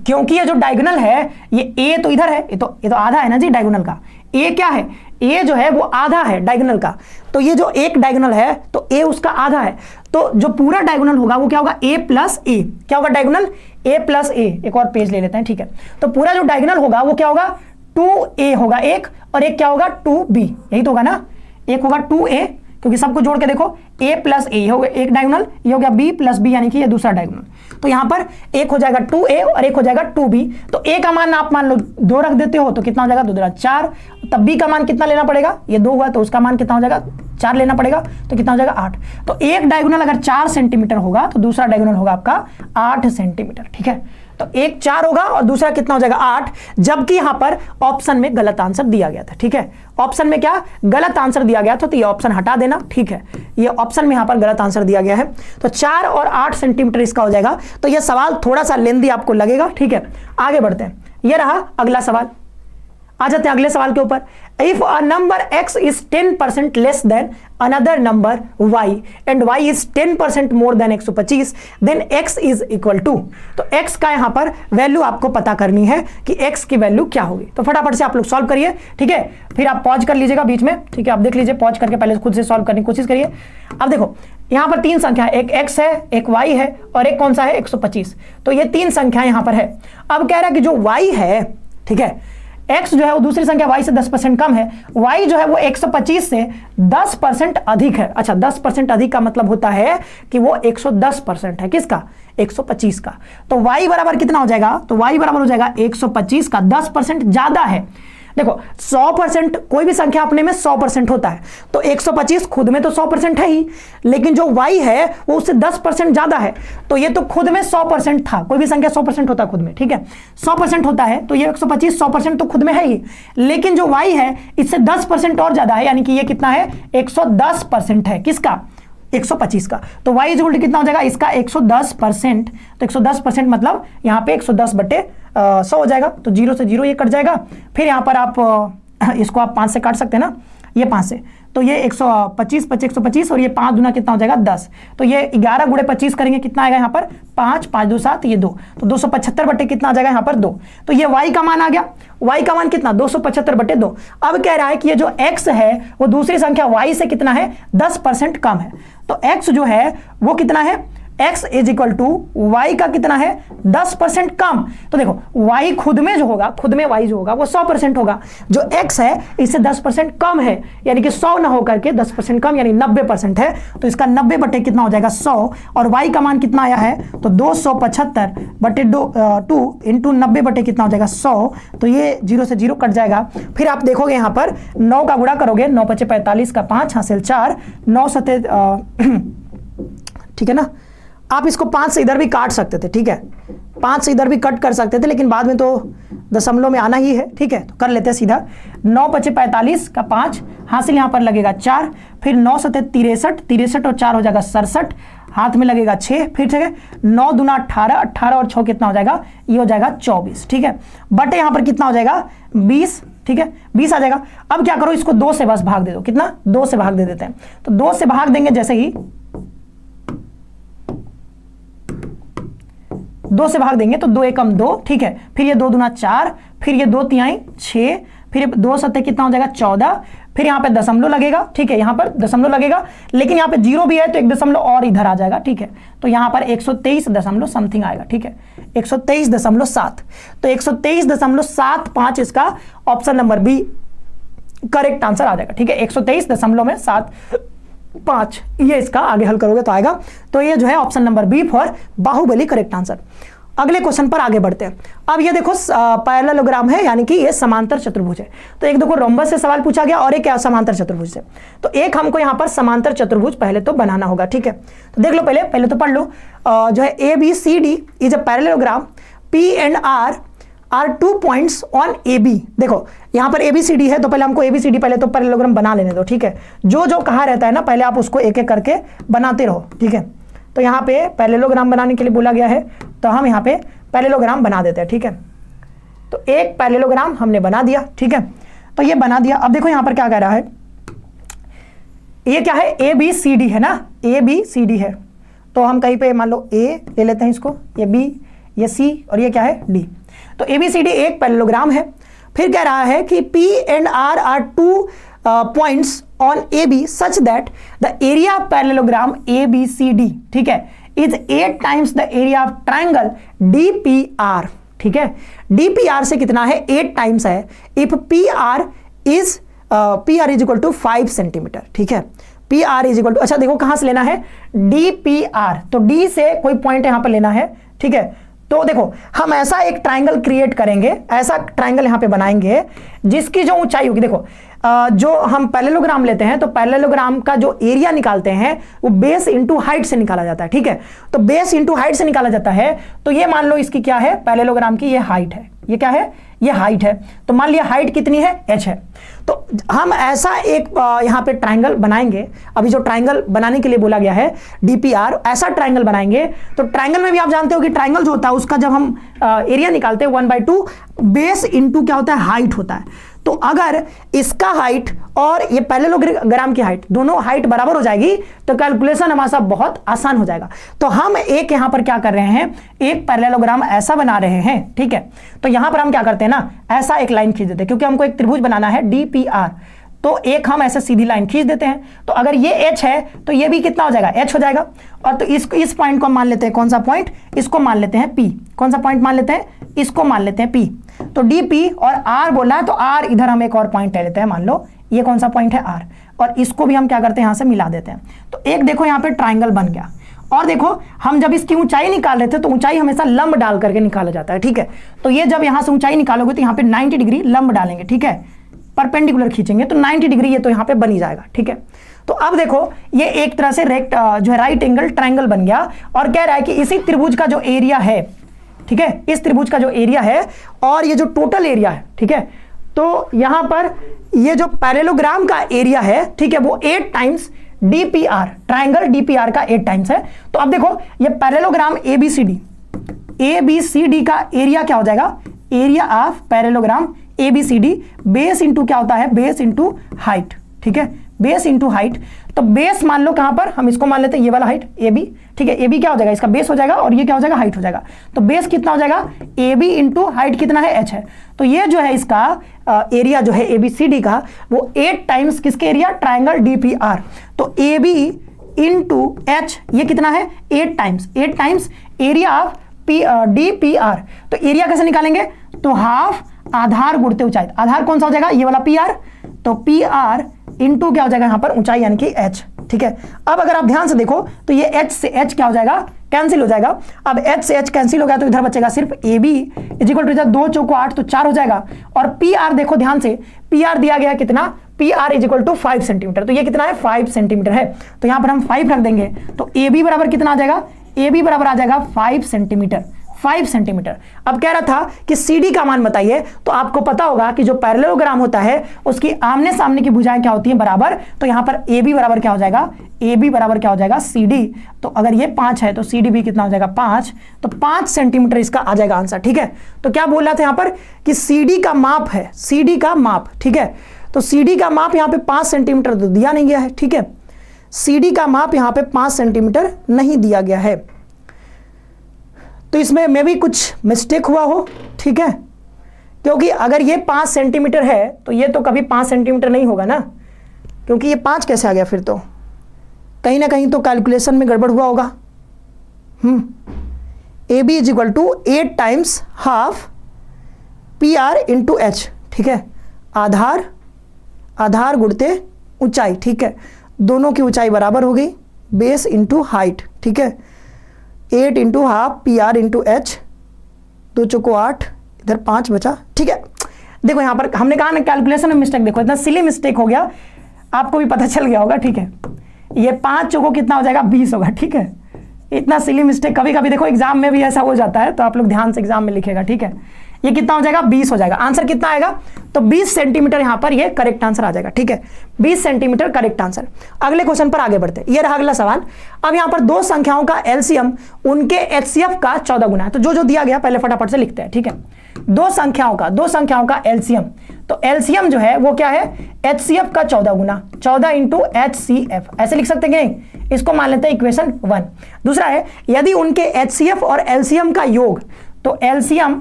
क्योंकि ये जो डायगोनल है ये a तो इधर है, ये तो आधा है ना जी डायगोनल का, a क्या है, a जो है वो आधा है डायगोनल का, तो ये जो एक डायगोनल है तो a उसका आधा है, तो जो पूरा डायगोनल होगा वो क्या होगा a प्लस a, क्या होगा डायगोनल a प्लस a, एक और पेज ले लेते हैं, ठीक है। तो पूरा जो डायगोनल होगा वो क्या होगा 2a होगा एक, और एक क्या होगा 2b, यही तो होगा ना, एक होगा 2a क्योंकि सबको जोड़ के देखो a प्लस a, ये हो गया एक डायगोनल, ये हो गया b प्लस b यानी कि ये दूसरा डायगोनल, तो यहाँ पर एक हो जाएगा 2a और एक हो जाएगा 2b, तो a का मान आप मान लो 2 रख देते हो तो कितना हो जाएगा 2 2 4, तब b का मान कितना लेना पड़ेगा, ये 2 हुआ तो उसका मान कितना हो जाएगा 4 लेना पड़ेगा, तो कितना हो जाएगा 8, तो एक डायगोनल अगर 4 सेंटीमीटर होगा तो दूसरा डायगोनल होगा आपका 8 सेंटीमीटर, ठीक है। तो एक 4 होगा और दूसरा कितना हो जाएगा 8, जबकि यहां पर ऑप्शन में गलत आंसर दिया गया था, ठीक है। ऑप्शन में क्या गलत आंसर दिया गया था, तो ये ऑप्शन हटा देना, ठीक है। ये ऑप्शन में यहां पर गलत आंसर दिया गया है, तो 4 और 8 सेंटीमीटर इसका हो जाएगा। तो ये सवाल थोड़ा सा लेंदी आपको लगेगा, ठीक है। आगे बढ़ते हैं, ये रहा अगला सवाल। आ जाते हैं अगले सवाल के ऊपर। If a number x is 10% less than another number y and y is 10% more than 125 then x is equal to, तो x का यहां पर वैल्यू आपको पता करनी है कि x की वैल्यू क्या होगी। तो फटाफट से आप लोग सॉल्व करिए, ठीक है। फिर आप पॉज कर लीजिएगा बीच में, ठीक है। आप देख लीजिए, पॉज करके पहले खुद से सॉल्व करने की कोशिश करिए। अब देखो यहां पर 3 संख्या है, एक x है, एक y है और एक कौन सा है 125, तो ये 3 संख्या यहां पर है। अब कह रहा है कि जो y है, ठीक है, x जो है वो दूसरी संख्या y से 10% कम है, y जो है वो 125 से 10% अधिक है। अच्छा, 10% अधिक का मतलब होता है कि वो 110% है, किसका 125 का। तो y बराबर कितना हो जाएगा, तो y बराबर हो जाएगा 125 का 10% ज्यादा है। देखो 100% कोई भी संख्या अपने में 100% होता है, तो 125 खुद में तो 100% है ही, लेकिन जो y है वो उससे 10% ज्यादा है, तो ये तो खुद में 100% था। कोई भी संख्या 100% होता है खुद में, ठीक है, 100% होता है, तो ये 125 100% तो खुद में है ही, लेकिन जो y है इससे 10% और ज्यादा है, यानी कि ये कितना है 110% है, किसका 125 का। तो y इज इक्वल टू कितना हो जाएगा इसका 110%, तो 110% मतलब यहाँ पे 110/100 हो जाएगा, तो 0 से 0 ये कट जाएगा। फिर यहाँ पर आप इसको आप 5 से काट सकते हैं ना, ये 5 से, तो ये 125 125 और ये 5 दूना कितना हो जाएगा 10, तो ये 11 गुणे 25 करेंगे कितना आएगा यहाँ पर 5 5 2 7, ये 2, तो 275 कितना आ जाएगा यहाँ पर 2, तो ये y का मान आ गया। y का मान कितना 275/2। अब कह रहा है कि ये जो x है वो दूसरी संख्या y से कितना है 10% कम है, तो x जो है वो कितना है, x is equal to Y का कितना है 10% कम। तो देखो y खुद में जो होगा, खुद में y जो होगा वो 100% होगा, जो x है इससे 10% कम है, यानी कि 100 ना होकर के 10% कम यानी 90% है, तो इसका 90 बटे कितना हो जाएगा 100, और y का मान कितना आया है तो 275/2 इंटू 90 बटे कितना हो जाएगा 100, तो ये 0 से 0 कट जाएगा। फिर आप देखोगे यहाँ पर 9 का गुणा करोगे, 9 × 5 = 45 का 5 हासिल 4, 9 7 ठीक है ना। आप इसको 5 से इधर भी काट सकते थे, ठीक है, 5 से इधर भी कट कर सकते थे, लेकिन बाद में तो दशमलव में आना ही है, ठीक है, तो कर लेते हैं सीधा। 9 × 5 = 45 का 5 हासिल यहाँ पर लगेगा 4, फिर 9 7 63, 63 और 4 हो जाएगा 67, हाथ में लगेगा 6, फिर ठीक है 9 दूना 18, 18 और 6 कितना हो जाएगा, ये हो जाएगा 24, ठीक है, बटे यहाँ पर कितना हो जाएगा 20, ठीक है 20 आ जाएगा। अब क्या करो, इसको 2 से बस भाग दे दो, कितना 2 से भाग दे देते हैं, तो 2 से भाग देंगे जैसे ही 2 से भाग देंगे तो 2 एकम 2, ठीक है, फिर ये 2 दूना 4, फिर ये 2 तिहाई 6, फिर 2 सत्ते कितना हो जाएगा 14, फिर यहाँ पे दशमलव लगेगा, ठीक है, यहाँ पर दशमलव लगेगा, लेकिन यहाँ पे 0 भी है तो एक दशमलव और इधर आ जाएगा, ठीक है, तो यहाँ पर 123 दशमलव समथिंग आएगा, ठीक है, 123.7। तो 123.75 इसका option number B correct answer आ जाएगा, ठीक है, 123.75 ये इसका आगे हल करोगे तो आएगा। तो ये जो है option number B for Baahubali correct answer. अगले क्वेश्चन पर आगे बढ़ते हैं। अब ये देखो पैरेललोग्राम है, यानी कि ये समांतर चतुर्भुज है। तो एक देखो रोम्बस से सवाल पूछा गया और एक क्या समांतर चतुर्भुज से। तो एक हमको यहाँ पर समांतर चतुर्भुज पहले तो बनाना होगा, ठीक है, तो देख लो पहले तो पढ़ लो। जो है ABCD is a parallelogram, P and R are 2 points on AB। देखो यहाँ पर ABCD है तो पहले हमको ABCD पहले तो पैरेललोग्राम बना लेने दो, ठीक है, जो जो कहा रहता है ना पहले आप उसको एक एक करके बनाते रहो, ठीक है। तो यहाँ पे पैरेललोग्राम बनाने के लिए बोला गया है तो हम यहाँ पे पैरेललोग्राम बना देते हैं, ठीक है। तो एक पैरेललोग्राम हमने बना दिया, ठीक है, तो ये बना दिया। अब देखो यहाँ पर क्या कह रहा है, ये क्या है ABCD है ना, ABCD है, तो हम कहीं पे मान लो A ले लेते हैं इसको, ये B, ये C और ये क्या है D। तो ABCD एक पैरेललोग्राम है। फिर कह रहा है कि P and R are 2 points on AB such that the area of parallelogram ABCD, ठीक है, is 8 times the area of triangle DPR, ठीक है। DPR से कितना है 8 टाइम्स है। If PR is equal to 5 centimetre, ठीक है, PR इज इक्वल टू, अच्छा देखो कहां से लेना है DPR, तो D से कोई पॉइंट यहां पर लेना है, ठीक है। तो देखो हम ऐसा एक ट्राइंगल क्रिएट करेंगे, ऐसा ट्राइंगल यहां पे बनाएंगे जिसकी जो ऊंचाई होगी, देखो जो हम पैरेललोग्राम लेते हैं तो पैरेललोग्राम का जो एरिया निकालते हैं वो बेस इंटू हाइट से निकाला जाता है, ठीक है। तो बेस इंटू हाइट से निकाला जाता है, तो ये मान लो इसकी क्या है पैरेललोग्राम की, ये हाइट है, ये क्या है, ये हाइट है। तो मान लिया हाइट कितनी है h है। तो हम ऐसा एक यहाँ पे ट्राइंगल बनाएंगे। अभी जो ट्राइंगल बनाने के लिए बोला गया है DPR, ऐसा ट्राइंगल बनाएंगे। तो ट्राइंगल में भी आप जानते हो कि ट्राइंगल जो होता है उसका जब हम एरिया निकालते हैं 1/2 बेस इंटू क्या होता है हाइट होता है। तो अगर इसका हाइट और ये पैरेललोग्राम की हाइट दोनों हाइट बराबर हो जाएगी तो कैलकुलेशन हमारा सब बहुत आसान हो जाएगा। तो हम एक यहां पर क्या कर रहे हैं, एक पैरेललोग्राम ऐसा बना रहे हैं, ठीक है। तो यहां पर हम क्या करते हैं ना, ऐसा एक लाइन खींच देते हैं क्योंकि हमको एक त्रिभुज बनाना है DPR। तो एक हम ऐसे सीधी लाइन खींच देते हैं। तो अगर ये h है तो ये भी कितना हो जाएगा h हो जाएगा। और तो इस पॉइंट को मान लेते हैं, कौन सा पॉइंट, इसको मान लेते हैं P। कौन सा पॉइंट मान लेते हैं, इसको मान लेते हैं P। तो DP और R बोला है तो R इधर हम एक और पॉइंट ले लेते हैं, मान लो ये कौन सा पॉइंट है R, और इसको भी हम क्या करते हैं यहां से मिला देते हैं। तो एक देखो यहाँ पे ट्राइंगल बन गया। और देखो हम जब इसकी ऊंचाई निकाल रहे थे तो ऊंचाई हमेशा लंब डाल करके निकाला जाता है, ठीक है। तो ये जब यहां से ऊंचाई निकालोगे तो यहाँ पे 90 डिग्री लंब डालेंगे, ठीक है, परपेंडिकुलर खींचेंगे तो 90 डिग्री ये तो यहाँ पे बन ही जाएगा, ठीक है। तो अब देखो ये एक तरह से जो है राइट एंगल ट्राइंगल बन गया और कह रहा है कि इसी त्रिभुज का जो एरिया है, ठीक है, इस त्रिभुज का जो एरिया है और ये जो टोटल एरिया है, ठीक है, तो यहां पर ये जो पैरेललोग्राम का एरिया है, ठीक है, वो 8 टाइम्स DPR, ट्राइंगल DPR का 8 टाइम्स है। तो अब देखो ये पैरेललोग्राम ABCD का एरिया क्या हो जाएगा, area of parallelogram ABCD base into क्या होता है, बेस इंटू हाइट, ठीक है, बेस इंटू हाइट। तो बेस मान लो कहां पर, हम इसको मान लेते हैं ये वाला हाइट AB, ठीक है, AB क्या हो जाएगा, इसका बेस हो जाएगा और ये क्या हो जाएगा, हाइट हो जाएगा। तो बेस कितना हो जाएगा, AB इंटू हाइट कितना है, h है। तो ये जो है इसका एरिया जो है ABCD का वो 8 टाइम्स किसके एरिया, ट्राइंगल DPR। तो AB इंटू h ये कितना है 8 टाइम्स एरिया ऑफ DPR। तो एरिया कैसे निकालेंगे, तो हाफ आधार गुणते ऊंचाई, आधार कौन सा हो जाएगा, ये वाला PR। तो PR इंटू क्या हो जाएगा यहाँ पर ऊंचाई यानी कि h, ठीक है। अब अगर आप ध्यान से देखो तो ये h से h क्या हो जाएगा, कैंसिल हो जाएगा। अब h से h कैंसिल हो गया तो इधर बचेगा सिर्फ AB इज इक्वल टू 2 चौको 8 तो 4 हो जाएगा। और PR देखो ध्यान से, PR दिया गया कितना, PR is equal to 5 centimetre. तो ये कितना है 5 सेंटीमीटर है, तो यहाँ पर हम 5 रख देंगे। तो AB बराबर कितना आ जाएगा, AB बराबर आ जाएगा 5 सेंटीमीटर। अब कह रहा था कि CD का मान बताइए, तो आपको पता होगा कि जो पैरेललोग्राम होता है उसकी आमने सामने की भुजाएं क्या होती हैं, बराबर। तो यहां पर AB बराबर क्या हो जाएगा, AB बराबर क्या हो जाएगा CD। तो अगर ये 5 है तो CD भी कितना हो जाएगा 5, तो 5 सेंटीमीटर इसका आ जाएगा आंसर, ठीक है। तो क्या बोल रहा था यहां पर कि CD का माप है, CD का माप, ठीक है। तो CD का माप यहां पे 5 सेंटीमीटर तो दिया नहीं गया है, ठीक है, CD का माप यहां पे 5 सेंटीमीटर नहीं दिया गया है। तो इसमें भी कुछ मिस्टेक हुआ हो, ठीक है, क्योंकि अगर ये 5 सेंटीमीटर है तो ये तो कभी 5 सेंटीमीटर नहीं होगा ना, क्योंकि ये 5 कैसे आ गया, फिर तो कहीं ना कहीं तो कैलकुलेशन में गड़बड़ हुआ होगा। A B is equal to 8 times half P R into H, ठीक है, आधार गुणते ऊंचाई, ठीक है, दोनों की ऊंचाई बराबर हो गई, बेस इंटू हाइट, ठीक है, 8 into half P R into H, 2 चौको 8, इधर 5 बचा, ठीक है। देखो यहां पर हमने कहा ना कैलकुलेशन में मिस्टेक, देखो इतना सिली मिस्टेक हो गया, आपको भी पता चल गया होगा, ठीक है। ये 5 चौको कितना हो जाएगा, 20 होगा, ठीक है। इतना सिली मिस्टेक कभी कभी देखो एग्जाम में भी ऐसा हो जाता है, तो आप लोग ध्यान से एग्जाम में लिखेगा, ठीक है। ये कितना हो जाएगा, 20 हो जाएगा। आंसर कितना आएगा, तो 20 सेंटीमीटर यहां पर ये करेक्ट आंसर आ जाएगा, ठीक है, 20 सेंटीमीटर करेक्ट आंसर। अगले क्वेश्चन पर आगे बढ़ते हैं, ये रहा अगला सवाल। अब यहां पर दो संख्याओं का एलसीएम उनके एचसीएफ का 14 गुना है, तो जो दिया गया पहले फटाफट से लिखते हैं, ठीक है। दो संख्याओं का एलसीएम, तो एलसीएम जो है वो क्या है, एचसीएफ का 14 गुना, 14 इंटू एचसीएफ, ऐसे लिख सकते हैं कि नहीं, इसको मान लेते हैं इक्वेशन 1। दूसरा है यदि उनके एचसीएफ और एलसीएम का योग, तो एलसीएम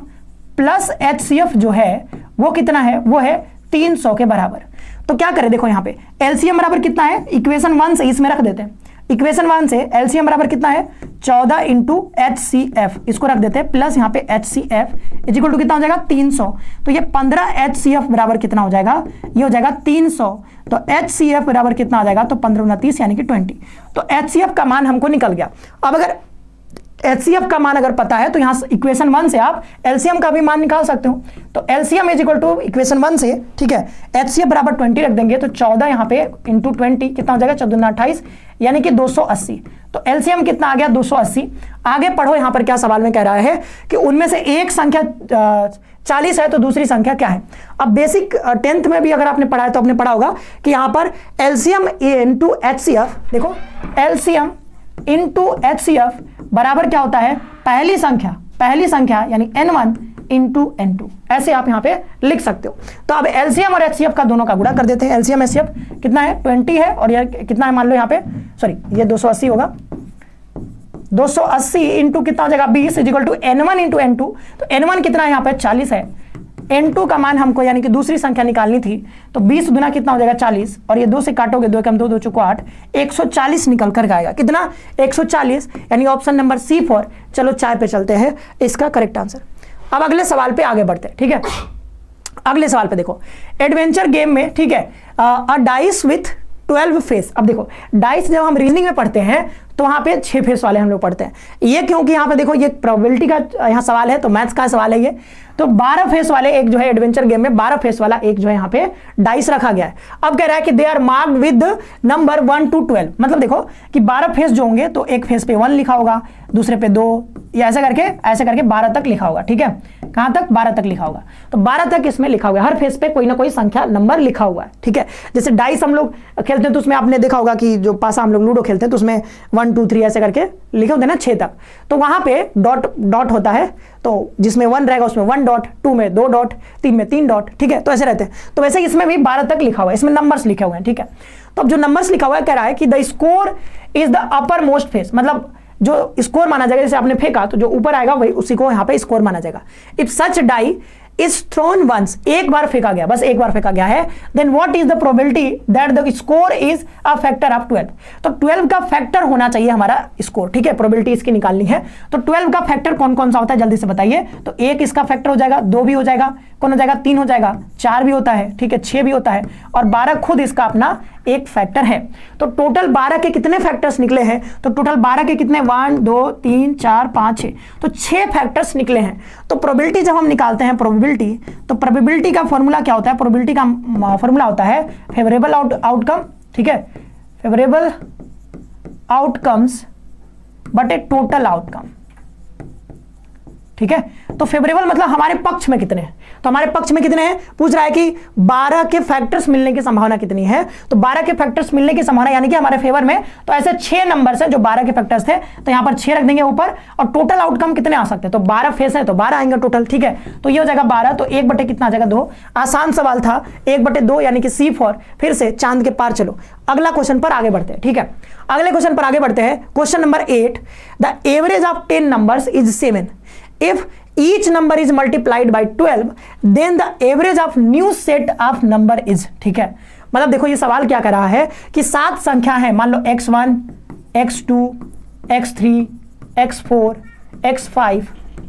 प्लस एचसीएफ जो है वो कितना है, वो है 300 के बराबर। तो क्या करें, देखो यहां पे एलसीएम बराबर कितना है, इक्वेशन 1 से इसमें रख देते हैं, इक्वेशन 1 से एलसीएम बराबर कितना है, 14 इंटू एचसीएफ, इसको रख देते हैं, प्लस यहाँ पे एचसीएफ इज इक्वल टू कितना हो जाएगा, 300। तो ये 15 एचसीएफ बराबर कितना हो जाएगा, ये हो जाएगा 300। तो एचसीएफ बराबर कितना आ जाएगा, तो 15 × 30 यानी कि 20। तो एचसीएफ का मान हमको निकल गया। अब अगर एचसीएफ का मान अगर पता है तो यहां इक्वेशन 1 से आप एलसीएम का भी मान निकाल सकते हो। तो LCM is equal to equation 1 से, ठीक है, एचसीएफ बराबर 20 रख देंगे, तो 14 यहां पे इंटू 20 कितना हो जाएगा, 14 × 28 यानी कि 280। तो एलसीएम कितना आ गया, 280। आगे पढ़ो, यहां पर क्या सवाल में कह रहा है कि उनमें से एक संख्या 40 है तो दूसरी संख्या क्या है। अब बेसिक 10th में भी अगर आपने पढ़ा है तो आपने पढ़ा होगा कि यहां पर एलसीएम इंटू एचसीएफ, देखो एलसीएम इंटू एचसीएफ बराबर क्या होता है, पहली संख्या यानी n1 इंटू n2, ऐसे आप यहां पे लिख सकते हो। तो अब एलसीएम और एचसीएफ का दोनों का गुणा कर देते हैं। एलसीएम एचसीएफ कितना है, 20 है, और ये कितना है मान लो यहाँ पे, सॉरी ये 280 होगा, 280 इंटू कितना हो जाएगा, 20 is equal to n1 into n2। तो n1 कितना है यहाँ पे, 40 है, n2 का मान हमको यानी कि दूसरी संख्या निकालनी थी, तो 20 गुना कितना हो जाएगा, 40, और ये 2 से काटोगे, 2 कम 2, 2 चौको 8, 140 निकल कर आएगा, कितना, 140, यानी ऑप्शन नंबर C4। चलो चाय पे चलते हैं, इसका करेक्ट आंसर। अब अगले सवाल पे आगे बढ़ते हैं, ठीक है। अगले सवाल पे देखो, एडवेंचर गेम में, ठीक है, अ डाइस विथ 12 फेस। अब देखो डाइस जब हम रीजनिंग में पढ़ते हैं तो वहां पे 6 फेस वाले हम लोग पढ़ते हैं, ये क्योंकि यहाँ पे देखो ये प्रोबेबिलिटी का यहाँ सवाल है, तो मैथ्स का सवाल है ये, तो 12 फेस वाले एक जो है एडवेंचर गेम में 12 फेस वाला एक जो है यहाँ पे डाइस रखा गया है। अब कह रहा है कि they are marked with number 1 to 12, मतलब देखो कि 12 फेस जो होंगे तो एक फेस पे 1 लिखा होगा, दूसरे पे 2, या ऐसे करके 12 तक लिखा होगा, ठीक है, कहां तक, 12 तक लिखा होगा। तो 12 तक इसमें लिखा हुआ है, हर फेस पे कोई ना कोई संख्या नंबर लिखा हुआ है, ठीक है। जैसे डाइस हम लोग खेलते हैं तो उसमें आपने देखा होगा कि जो पासा हम लोग लूडो खेलते हैं तो उसमें 1 2 3 ऐसे करके लिखे होते हैं ना 6 तक, तो वहां पे डॉट होता है, तो जिसमें 1 रहेगा उसमें 1 डॉट, 2 में 2 डॉट, 3 में 3 डॉट, ठीक है, तो ऐसे रहते हैं। तो वैसे इसमें भी 12 तक लिखा हुआ है, इसमें नंबर्स लिखे हुए हैं, ठीक है। तो अब जो नंबर्स लिखा हुआ है कह रहा है कि the score is the upper most face, मतलब जो स्कोर माना जाएगा, जैसे आपने फेंका तो जो ऊपर आएगा वही उसी को यहाँ पे स्कोर माना जाएगा। If such die is thrown once, एक बार फेंका गया, बस एक बार फेंका गया है, then what is the probability that the score is a factor of 12। तो 12 का फैक्टर होना चाहिए हमारा स्कोर, ठीक है, प्रोबेबिलिटी इसकी निकालनी है। तो 12 का फैक्टर कौन कौन सा होता है जल्दी से बताइए। तो 1 इसका फैक्टर हो जाएगा, 2 भी हो जाएगा, कौन हो जाएगा, 3 हो जाएगा, 4 भी होता है, ठीक है, 6 भी होता है, और 12 खुद इसका अपना एक फैक्टर है। तो टोटल 12 के कितने फैक्टर्स निकले हैं, तो टोटल 12 के कितने, 1 2 3 4 5 6, तो 6 फैक्टर्स निकले हैं। तो प्रोबेबिलिटी जब हम निकालते हैं प्रोबेबिलिटी, तो प्रोबेबिलिटी का फॉर्मूला क्या होता है, प्रोबेबिलिटी का फॉर्मूला होता है फेवरेबल आउटकम, ठीक है, favourable outcomes but A total outcome, ठीक है। तो फेवरेबल मतलब हमारे पक्ष में कितने हैं, तो हमारे पक्ष में कितने हैं, पूछ रहा है कि 12 के फैक्टर्स मिलने की संभावना कितनी है। तो 12 के फैक्टर्स मिलने की संभावना यानी कि हमारे फेवर में, तो ऐसे 6 नंबर्स हैं जो 12 के फैक्टर्स थे, तो यहां पर 6 रख देंगे ऊपर, और टोटल आउटकम कितने आ सकते हैं, तो 12 फेस है तो 12 आएंगे टोटल, ठीक है। तो ये हो जाएगा 12, तो 1 बटे कितना आ जाएगा, 2। आसान सवाल था, 1 बटे 2 यानी कि C4। फिर से चांद के पार चलो, अगला क्वेश्चन पर आगे बढ़ते हैं, ठीक है। अगले क्वेश्चन पर आगे बढ़ते हैं, question number 8, the average of 10 numbers is 7। If each number is multiplied by 12 then the average of new set of number is, ठीक है। मतलब देखो ये सवाल क्या कर रहा है कि 7 संख्या है, मान लो x1, x2, x3, x4, x5,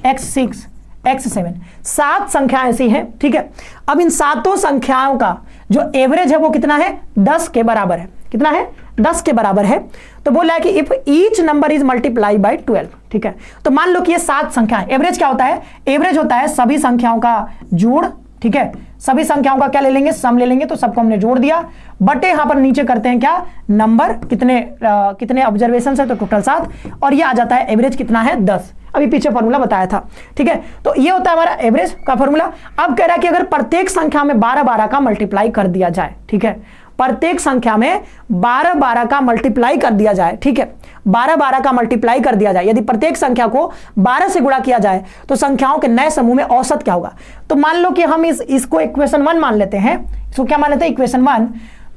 x6, x7, 7 संख्या ऐसी हैं, ठीक है। अब इन सातों संख्याओं का जो एवरेज है वो कितना है, 10 के बराबर है। कितना है, 10 के बराबर है। तो बोला है कि if each number is multiply by 12, ठीक है। तो मान लो कि ये 7 संख्या है, एवरेज क्या होता है, एवरेज होता है सभी संख्याओं का जोड़, ठीक है। सभी संख्याओं का क्या ले लेंगे, सम ले लेंगे, तो सबको हमने जोड़ दिया, बटे यहां पर नीचे करते हैं क्या, नंबर कितने ऑब्जर्वेशन है, तो टोटल 7, और ये आ जाता है एवरेज कितना है, 10। अभी पीछे फॉर्मूला बताया था, ठीक है। तो ये होता है हमारा एवरेज का फॉर्मूला। अब कह रहा है कि अगर प्रत्येक संख्या में 12-12 का मल्टीप्लाई कर दिया जाए, ठीक है, प्रत्येक संख्या में 12-12 का मल्टीप्लाई कर दिया जाए, ठीक है, 12-12 का मल्टीप्लाई कर दिया जाए, यदि प्रत्येक संख्या को 12 से गुणा किया जाए तो संख्याओं के नए समूह में औसत क्या होगा। तो मान लो कि हम इसको इक्वेशन 1 मान लेते हैं, इसको क्या मान लेते हैं, इक्वेशन 1।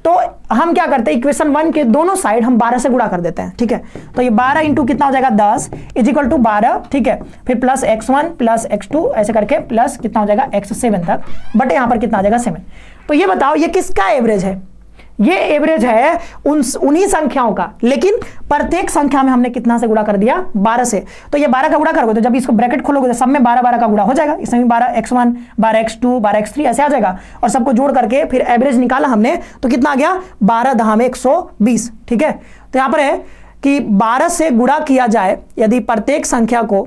तो हम क्या करते हैं, इक्वेशन 1 के दोनों साइड हम 12 से गुणा कर देते हैं, ठीक है। तो ये 12 इंटू कितना हो जाएगा, 10 इज इक्वल टू 12, ठीक है। फिर प्लस x1 प्लस x2 ऐसे करके प्लस कितना हो जाएगा x7 तक, बट यहां पर कितना आ जाएगा 7। तो ये बताओ ये किसका एवरेज है, ये एवरेज है उन्हीं संख्याओं का, लेकिन प्रत्येक संख्या में हमने कितना से गुणा कर दिया, 12 से। तो ये 12 का गुणा करोगे तो जब इसको ब्रैकेट खोलोगे तो सब में 12-12 का गुणा हो जाएगा, इसमें 12x1, 12x2, 12x3 ऐसे आ जाएगा, और सबको जोड़ करके फिर एवरेज निकाला हमने, तो कितना आ गया, 12 में 120, ठीक है। तो यहां पर है कि 12 से गुणा किया जाए यदि प्रत्येक संख्या को,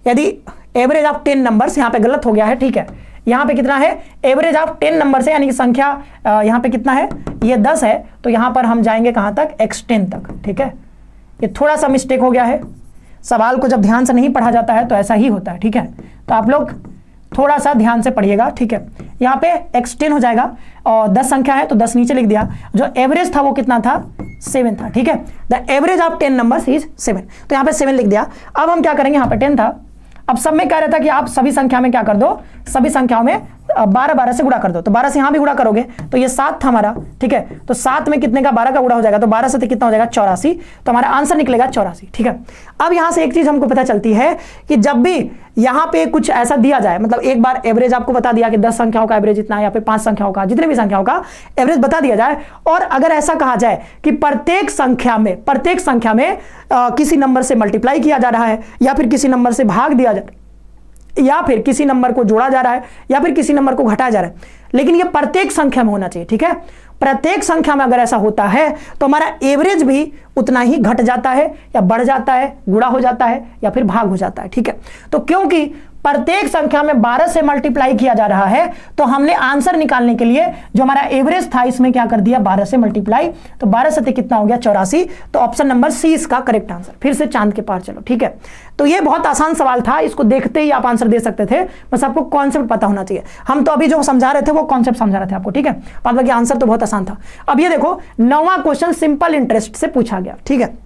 यदि एवरेज ऑफ 10 नंबर्स, यहां पे गलत हो गया है, ठीक है, यहां पे कितना है, एवरेज ऑफ 10 नंबर से, यानी कि संख्या यहां पे कितना है, ये 10 है, तो यहां पर हम जाएंगे कहां तक, x10 तक, ठीक है। ये थोड़ा सा मिस्टेक हो गया है, सवाल को जब ध्यान से नहीं पढ़ा जाता है तो ऐसा ही होता है, ठीक है। तो आप लोग थोड़ा सा ध्यान से पढ़िएगा, ठीक है। यहां पे x10 हो जाएगा, और 10 संख्या है तो 10 नीचे लिख दिया, जो एवरेज था वो कितना था, 7 था, ठीक है। The average of 10 numbers is 7, तो यहां पे 7 लिख दिया। अब हम क्या करेंगे, यहां पे 10 था, अब सब में कह रहा था कि आप सभी संख्या में क्या कर दो, सभी संख्याओं में 12-12 से गुणा कर दो, तो 12 से यहां भी गुणा करोगे तो ये 7 था हमारा, ठीक है। तो 7 में कितने का, 12 का गुणा हो जाएगा, तो 12 से कितना हो जाएगा, 84, तो हमारा आंसर निकलेगा 84, ठीक है। अब यहां से एक चीज हमको पता चलती है कि जब भी यहां पे कुछ ऐसा दिया जाए, मतलब एक बार एवरेज आपको बता दिया कि 10 संख्याओं का एवरेज इतना है, या फिर 5 संख्याओं का, जितने भी संख्याओं का एवरेज बता दिया जाए, और अगर ऐसा कहा जाए कि प्रत्येक संख्या में किसी नंबर से मल्टीप्लाई किया जा रहा है, या फिर किसी नंबर से भाग दिया जा रहा है, या फिर किसी नंबर को जोड़ा जा रहा है, या फिर किसी नंबर को घटाया जा रहा है, लेकिन ये प्रत्येक संख्या में होना चाहिए, ठीक है। प्रत्येक संख्या में अगर ऐसा होता है तो हमारा एवरेज भी उतना ही घट जाता है, या बढ़ जाता है, गुणा हो जाता है, या फिर भाग हो जाता है, ठीक है। तो क्योंकि प्रत्येक संख्या में 12 से मल्टीप्लाई किया जा रहा है, तो हमने आंसर निकालने के लिए जो हमारा एवरेज था इसमें क्या कर दिया, 12 से मल्टीप्लाई, तो 12 से कितना हो गया, 84। तो ऑप्शन नंबर सी इसका करेक्ट आंसर। फिर से चांद के पार चलो, ठीक है। तो ये बहुत आसान सवाल था, इसको देखते ही आप आंसर दे सकते थे, बस आपको कॉन्सेप्ट पता होना चाहिए। हम तो अभी जो समझा रहे थे वो कॉन्सेप्ट समझा रहे थे आपको, ठीक है, बाद बाकी आंसर तो बहुत आसान था। अब ये देखो 9वां क्वेश्चन सिंपल इंटरेस्ट से पूछा गया, ठीक है।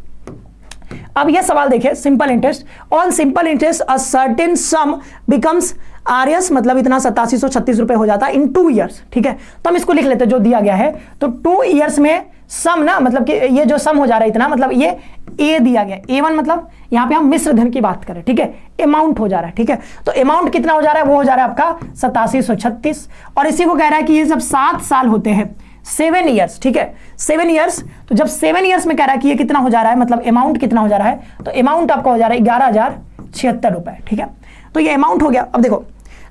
अब यह सवाल देखिए, simple interest, on simple interest a certain some becomes RS, मतलब इतना 8736 रुपए हो जाता है इन 2 ईयर्स, ठीक है। तो हम इसको लिख लेते हैं जो दिया गया है, तो 2 ईयर्स में सम ना, मतलब कि ये जो सम हो जा रहा है इतना, मतलब ये ए दिया गया, A1 मतलब यहां पे हम मिश्र धन की बात करें, ठीक है, अमाउंट हो जा रहा है, ठीक है। तो अमाउंट कितना हो जा रहा है, वो हो जा रहा है आपका 8736, और इसी को कह रहा है कि ये जब 7 साल होते हैं, 7 ईयर्स, ठीक है, 7 ईयर्स, तो जब 7 ईयर्स में कह रहा है कि ये कितना हो जा रहा है, मतलब अमाउंट कितना हो जा रहा है, तो अमाउंट आपका हो जा रहा है 11,076 रुपए, ठीक है। तो ये अमाउंट हो गया। अब देखो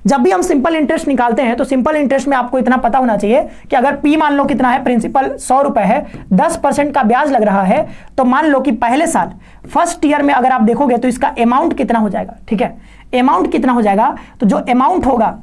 जब भी हम सिंपल इंटरेस्ट निकालते हैं तो सिंपल इंटरेस्ट में आपको इतना पता होना चाहिए कि अगर पी मान लो कितना है, प्रिंसिपल 100 रुपए है, 10% का ब्याज लग रहा है, तो मान लो कि पहले साल फर्स्ट ईयर में अगर आप देखोगे तो इसका अमाउंट कितना हो जाएगा, ठीक है, अमाउंट कितना हो जाएगा, तो जो अमाउंट होगा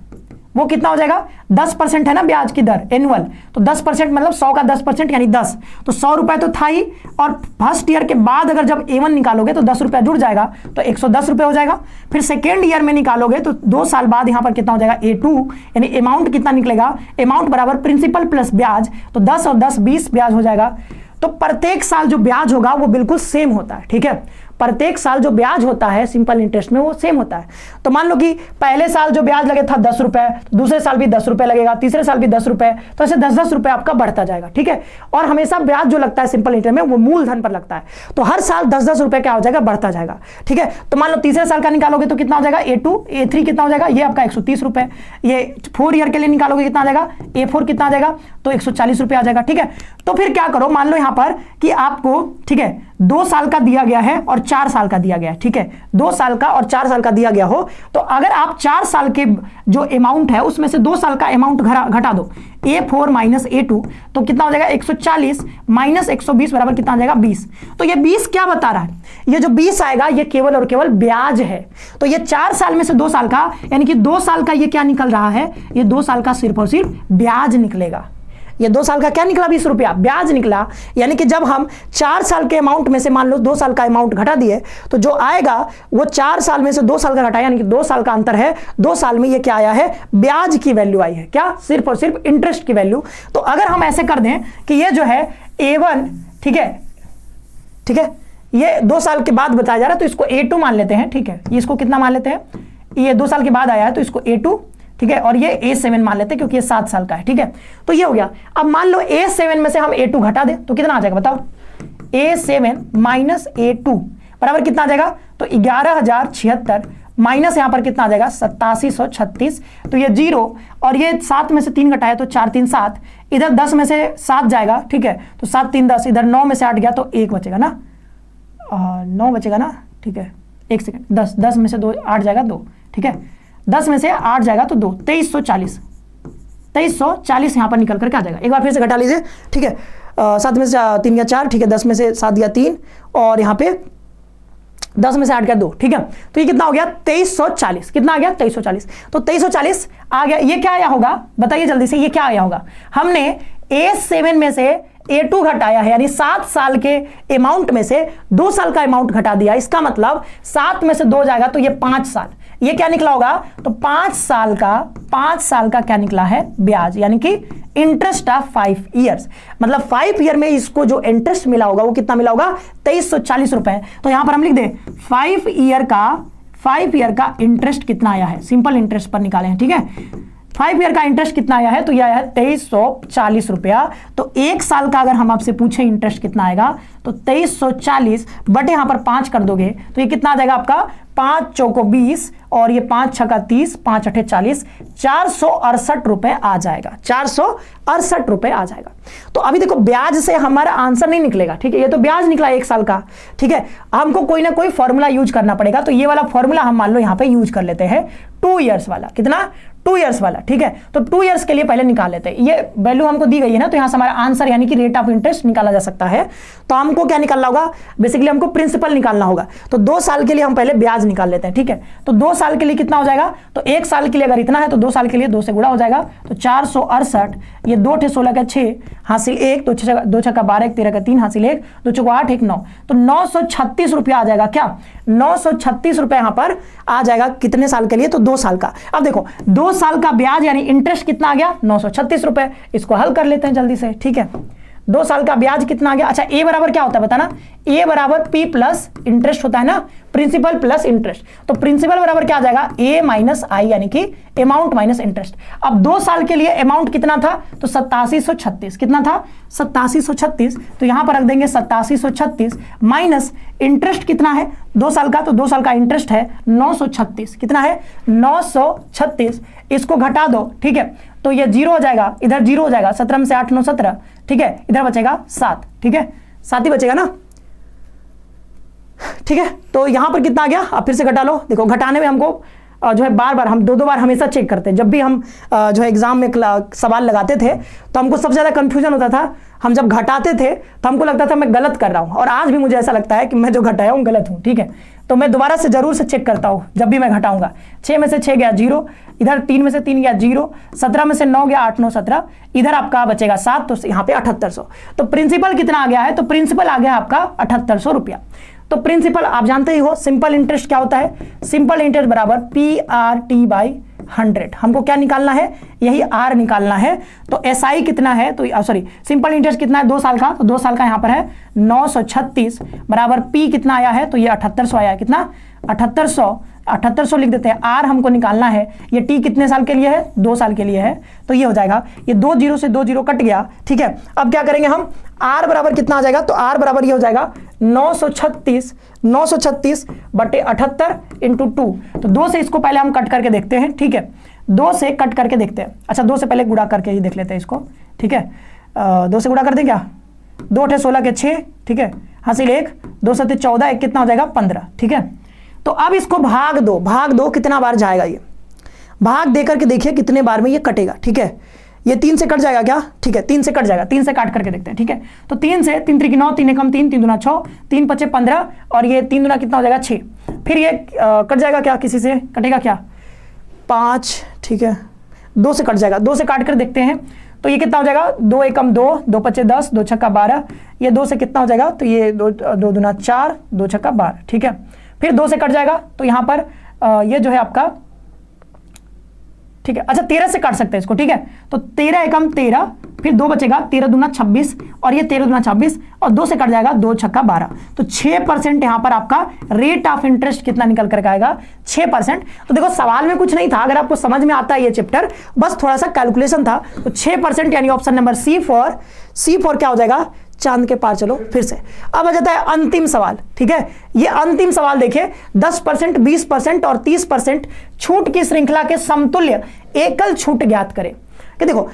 वो कितना हो जाएगा, 10% है ना ब्याज की दर एनुअल, तो 10% मतलब 100 का 10% यानी 10, तो 100 रुपए तो था ही, और फर्स्ट ईयर के बाद अगर जब A1 निकालोगे तो 10 रुपया जुड़ जाएगा, तो 110 रुपए हो जाएगा। फिर सेकेंड ईयर में निकालोगे तो 2 साल बाद यहां पर कितना हो जाएगा, A2, यानी अमाउंट कितना निकलेगा, अमाउंट बराबर प्रिंसिपल प्लस ब्याज, तो 10 और 10 20 ब्याज हो जाएगा। तो प्रत्येक साल जो ब्याज होगा वो बिल्कुल सेम होता है, ठीक है, प्रत्येक साल जो ब्याज होता है सिंपल इंटरेस्ट में वो सेम होता है। तो मान लो कि पहले साल जो ब्याज लगे था 10 रुपए, दूसरे साल भी 10 रुपए लगेगा, तीसरे साल भी 10 रुपए, तो ऐसे 10-10 रुपए आपका बढ़ता जाएगा, ठीक है। और हमेशा ब्याज जो लगता है सिंपल इंटरेस्ट में वो मूलधन पर लगता है, तो हर साल 10-10 रुपए क्या हो जाएगा, बढ़ता जाएगा, ठीक है। तो मान लो तीसरे साल का निकालोगे तो कितना हो जाएगा, A2 A3 कितना हो जाएगा, ये आपका 130 रुपए। ये 4 ईयर के लिए निकालोगे कितना आ जाएगा, A4 कितना आ जाएगा, तो 140 रुपए आ जाएगा, ठीक है। तो फिर क्या करो, मान लो यहां पर कि आपको, ठीक है, 2 साल का दिया गया है और 4 साल का दिया गया है, ठीक है, 2 साल का और 4 साल का दिया गया हो, तो अगर आप 4 साल के जो अमाउंट है उसमें से 2 साल का अमाउंट घटा दो, A4 माइनस A2, तो कितना हो जाएगा, 140 माइनस 120 बराबर कितना आ जाएगा, 20। तो ये 20 क्या बता रहा है, ये जो 20 आएगा ये केवल और केवल ब्याज है। तो ये 4 साल में से 2 साल का, यानी कि 2 साल का ये क्या निकल रहा है, ये 2 साल का सिर्फ और सिर्फ ब्याज निकलेगा। ये 2 साल का क्या निकला, 20 रुपया ब्याज निकला। यानी कि जब हम 4 साल के अमाउंट में से मान लो 2 साल का अमाउंट घटा दिए, तो जो आएगा वो 4 साल में से 2 साल का घटा, यानी कि 2 साल का अंतर है, 2 साल में ये क्या आया है, ब्याज की वैल्यू आई है, क्या, सिर्फ और सिर्फ इंटरेस्ट की वैल्यू। तो अगर हम ऐसे कर दें कि ये जो है A1, ठीक है, ठीक है, ये 2 साल के बाद बताया जा रहा है, तो इसको A2 मान लेते हैं, ठीक है, इसको कितना मान लेते हैं, ये 2 साल के बाद आया है तो इसको A2, ठीक है, और ये A7 मान लेते हैं क्योंकि ये 7 साल का है, ठीक है। तो ये हो गया। अब मान लो A7 में से हम A2 घटा दें तो कितना आ जाएगा बताओ, A7 माइनस A2 बराबर कितना आ जाएगा, तो 11,076 माइनस यहां पर कितना आ जाएगा, 8736, तो ये 0, और ये 7 में से 3 घटाया तो 4 3 7, इधर 10 में से 7 जाएगा, ठीक है, तो 7 3 10, इधर 9 में से 8 गया तो 1 बचेगा ना, 9 बचेगा ना, ठीक है, 1 सेकंड, 10 में से 2 8 जाएगा 2, ठीक है, 10 में से 8 जाएगा तो 2, 2340 यहां पर निकल करके आ जाएगा। एक बार फिर से घटा लीजिए, ठीक है, 7 में से 3 गया 4, ठीक है, 10 में से 7 गया 3, और यहाँ पे 10 में से 8 गया 2, ठीक है, तो ये कितना हो गया, 2340, कितना आ गया, 2340। तो 2340 आ गया। ये क्या आया होगा बताइए जल्दी से, ये क्या आया होगा, हमने A7 में से A2 घटाया है, यानी 7 साल के अमाउंट में से 2 साल का अमाउंट घटा दिया। इसका मतलब 7 में से 2 जाएगा तो ये 5 साल, ये क्या निकला होगा, तो 5 साल का क्या निकला है, ब्याज, यानी कि इंटरेस्ट ऑफ 5 ईयर्स। मतलब 5 ईयर में इसको जो इंटरेस्ट मिला होगा वो कितना मिला होगा, 2340 रुपए। तो यहां पर हम लिख दें 5 ईयर का इंटरेस्ट कितना आया है, सिंपल इंटरेस्ट पर निकाले हैं, ठीक है। 5 ईयर का इंटरेस्ट कितना आया है, तो यह आया है 2340 रुपया। तो 1 साल का अगर हम आपसे पूछे इंटरेस्ट कितना आएगा, तो 2340 बटे यहां पर 5 कर दोगे तो ये कितना आ जाएगा आपका, 5 चौको 20, और ये 5 छक्का 30, 5 अठे 40, 468 रुपए आ जाएगा, 468 रुपए आ जाएगा। तो अभी देखो ब्याज से हमारा आंसर नहीं निकलेगा, ठीक है, ये तो ब्याज निकला 1 साल का, ठीक है, हमको कोई ना कोई फॉर्मूला यूज करना पड़ेगा। तो ये वाला फॉर्मूला हम मान लो यहां पे यूज कर लेते हैं, 2 इयर्स वाला, कितना, 2 इयर्स वाला, ठीक है। तो 2 इयर्स के लिए पहले निकाल लेते हैं, ये वैल्यू हमको दी गई है ना, तो यहां से हमारा आंसर यानी कि रेट ऑफ इंटरेस्ट निकाला जा सकता है। तो हमको क्या निकालना होगा, बेसिकली हमको प्रिंसिपल निकालना होगा। तो 2 साल के लिए हम पहले ब्याज निकाल लेते हैं, ठीक है। तो 2 साल के लिए कितना हो जाएगा, तो 1 साल के लिए अगर इतना है तो 2 साल के लिए 2 से गुणा हो जाएगा, तो 468, ये 2 × 16 का 6 हासिल 1, 2 छक्का 12, 1 13 का 3 हासिल 1, 2 चौको 8, 1 9, तो 936 रुपया आ जाएगा, क्या 936 रुपया यहां पर आ जाएगा, कितने साल के लिए, तो 2 साल का। अब देखो 2 साल का ब्याज यानी इंटरेस्ट कितना आ गया, 936 रुपए। इसको हल कर लेते हैं जल्दी से, ठीक है। 2 साल का ब्याज कितना आ गया, अच्छा ए बराबर क्या होता है बताना, ए बराबर पी प्लस इंटरेस्ट होता है ना, प्रिंसिपल प्लस इंटरेस्ट। तो प्रिंसिपल बराबर क्या आ जाएगा, ए माइनस आई, यानी कि अमाउंट माइनस इंटरेस्ट। अब 2 साल के लिए अमाउंट कितना था, तो 8736, कितना था, 8736, तो यहां पर रख देंगे 8736 माइनस इंटरेस्ट कितना है 2 साल का, तो 2 साल का इंटरेस्ट है 936, कितना है 936, इसको घटा दो, ठीक है, तो ये 0 हो जाएगा, इधर 0 हो जाएगा, 17 में से 8 9 17, ठीक है, इधर बचेगा 7, ठीक है, 7 ही बचेगा ना, ठीक है। तो यहां पर कितना आ गया, अब फिर से घटा लो। देखो घटाने में हमको जो है बार हम 2 बार हमेशा चेक करते हैं। जब भी हम जो है एग्जाम में सवाल लगाते थे तो हमको सबसे ज्यादा कंफ्यूजन होता था, हम जब घटाते थे तो हमको लगता था मैं गलत कर रहा हूं, और आज भी मुझे ऐसा लगता है कि मैं जो घटाया हूं गलत हूं, ठीक है। तो मैं दोबारा से जरूर से चेक करता हूं जब भी मैं घटाऊंगा। 6 में से 6 गया 0, इधर 3 में से 3 गया 0, 17 में से 9 गया 8 9 17, इधर आपका बचेगा 7, तो यहाँ पे 7800। तो प्रिंसिपल कितना आ गया है, तो प्रिंसिपल आ गया आपका 7800 रुपया। तो प्रिंसिपल आप जानते ही हो, सिंपल इंटरेस्ट क्या होता है, सिंपल इंटरेस्ट बराबर PRT बाई 100। हमको क्या निकालना है, यही R निकालना है। तो SI कितना है, तो सॉरी सिंपल इंटरेस्ट कितना है 2 साल का, तो 2 साल का यहाँ पर है 936 बराबर P कितना आया है, तो ये 7800 आया है। कितना 7800 लिख देते हैं। R हमको निकालना है, ये T कितने साल के लिए है, 2 साल के लिए है। तो ये हो जाएगा, ये 2 जीरो से 2 जीरो कट गया, ठीक है। अब क्या करेंगे हम, R बराबर कितना आ जाएगा, तो R बराबर ये हो जाएगा 936 बटे 78 इंटू 2। तो 2 से इसको पहले हम कट करके देखते हैं, ठीक है। 2 से कट करके देखते हैं। अच्छा 2 से पहले गुणा करके ही देख लेते हैं इसको, ठीक है। 2 से गुणा कर दें क्या, 2 8 16 के 6, ठीक है। हासिल 1, 2 7 14, 1 कितना हो जाएगा 15, ठीक है। तो अब इसको भाग दो कितना बार जाएगा, ये भाग दे करके देखिए कितने बार में ये कटेगा, ठीक है। ये 3 से कट जाएगा क्या, ठीक है, 3 से कट जाएगा। 3 से काट करके देखते हैं, ठीक है। तो 3 से 3 3 9, 3 एकम 3, 3 दूना 6, 3 5 15 और ये 3 दूना कितना हो जाएगा 6। फिर ये कट जाएगा क्या, किसी से कटेगा क्या, 5, ठीक है। 2 से कट जाएगा, 2 से काट कर देखते हैं तो ये कितना हो जाएगा, 2 एकम 2, 2 5 10, 2 छक्का 12। ये 2 से कितना हो जाएगा, तो ये 2 दूना 4, 2 छक्का 12, ठीक है। फिर 2 से कट जाएगा तो यहाँ पर ये जो है आपका, ठीक है। अच्छा 13 से काट सकते हैं इसको, ठीक है। तो 13 एकम 13, फिर 2 बचेगा, 13 दूना 26 और ये 13 दूना 26 और 2 से कट जाएगा, 2 छक्का 12। तो 6% यहाँ पर आपका रेट ऑफ इंटरेस्ट कितना निकल कर आएगा, 6%। तो देखो सवाल में कुछ नहीं था, अगर आपको समझ में आता है ये चैप्टर, बस थोड़ा सा कैलकुलेशन था। तो 6% यानी ऑप्शन नंबर सी फॉर क्या हो जाएगा, चांद के पार चलो फिर से। अब आ जाता है अंतिम सवाल, ठीक है। ये अंतिम सवाल देखिए, 10%, 20% और 30% छूट की श्रृंखला के समतुल्य एकल छूट ज्ञात करें। कि देखो